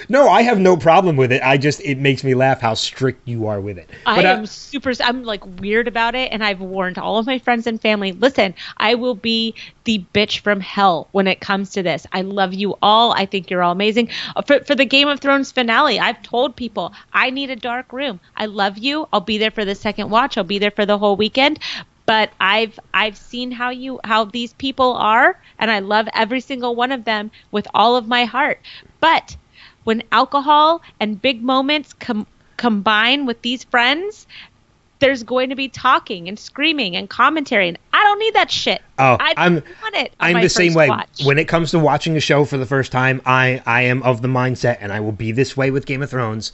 no, I have no problem with it. It makes me laugh how strict you are with it. I'm like weird about it, and I've warned all of my friends and family. Listen, I will be the bitch from hell when it comes to this. I love you all. I think you're all amazing. For the Game of Thrones finale, I've told people I need a dark room. I love you. I'll be there for the second watch. I'll be there for the whole weekend. But I've seen how these people are, and I love every single one of them with all of my heart. But when alcohol and big moments combine with these friends, there's going to be talking and screaming and commentary, and I don't need that shit. Oh, I don't want it. I'm the same way. When it comes to watching a show for the first time, I am of the mindset, and I will be this way with Game of Thrones.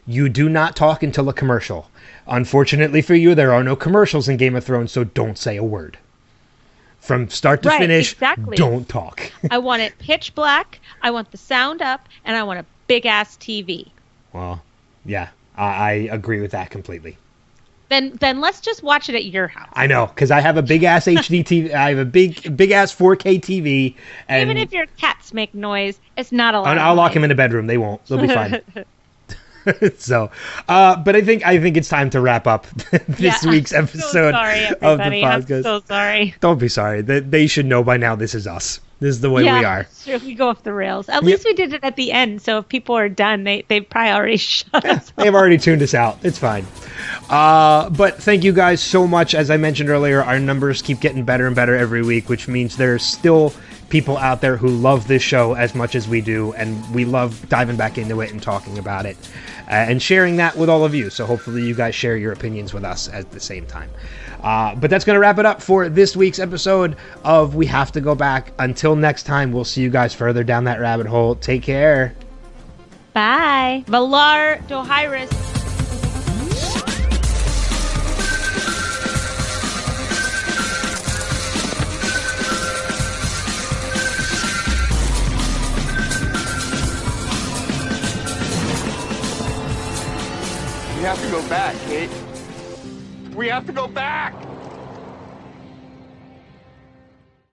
You do not talk until a commercial. Unfortunately for you, there are no commercials in Game of Thrones, so don't say a word. From start to finish, don't talk. I want it pitch black, I want the sound up, and I want a big-ass TV. Well, yeah, I agree with that completely. Then let's just watch it at your house. I know, because I have a big-ass HD TV. I have a big-ass 4K TV. And even if your cats make noise, it's not allowed. I'll lock them in a bedroom. They won't. They'll be fine. So, but I think it's time to wrap up this week's episode of the podcast. I'm so sorry. Don't be sorry. They should know by now this is us. This is the way we are. Sure, we go off the rails. At least we did it at the end, so if people are done, they've probably already shut us off. They've already tuned us out. It's fine. But thank you guys so much. As I mentioned earlier, our numbers keep getting better and better every week, which means there's still people out there who love this show as much as we do, and we love diving back into it and talking about it and sharing that with all of you. So hopefully you guys share your opinions with us at the same time. But that's going to wrap it up for this week's episode of We Have to Go Back. Until next time, we'll see you guys further down that rabbit hole. Take care. Bye. Valar Dohaeris. We have to go back, Kate. We have to go back!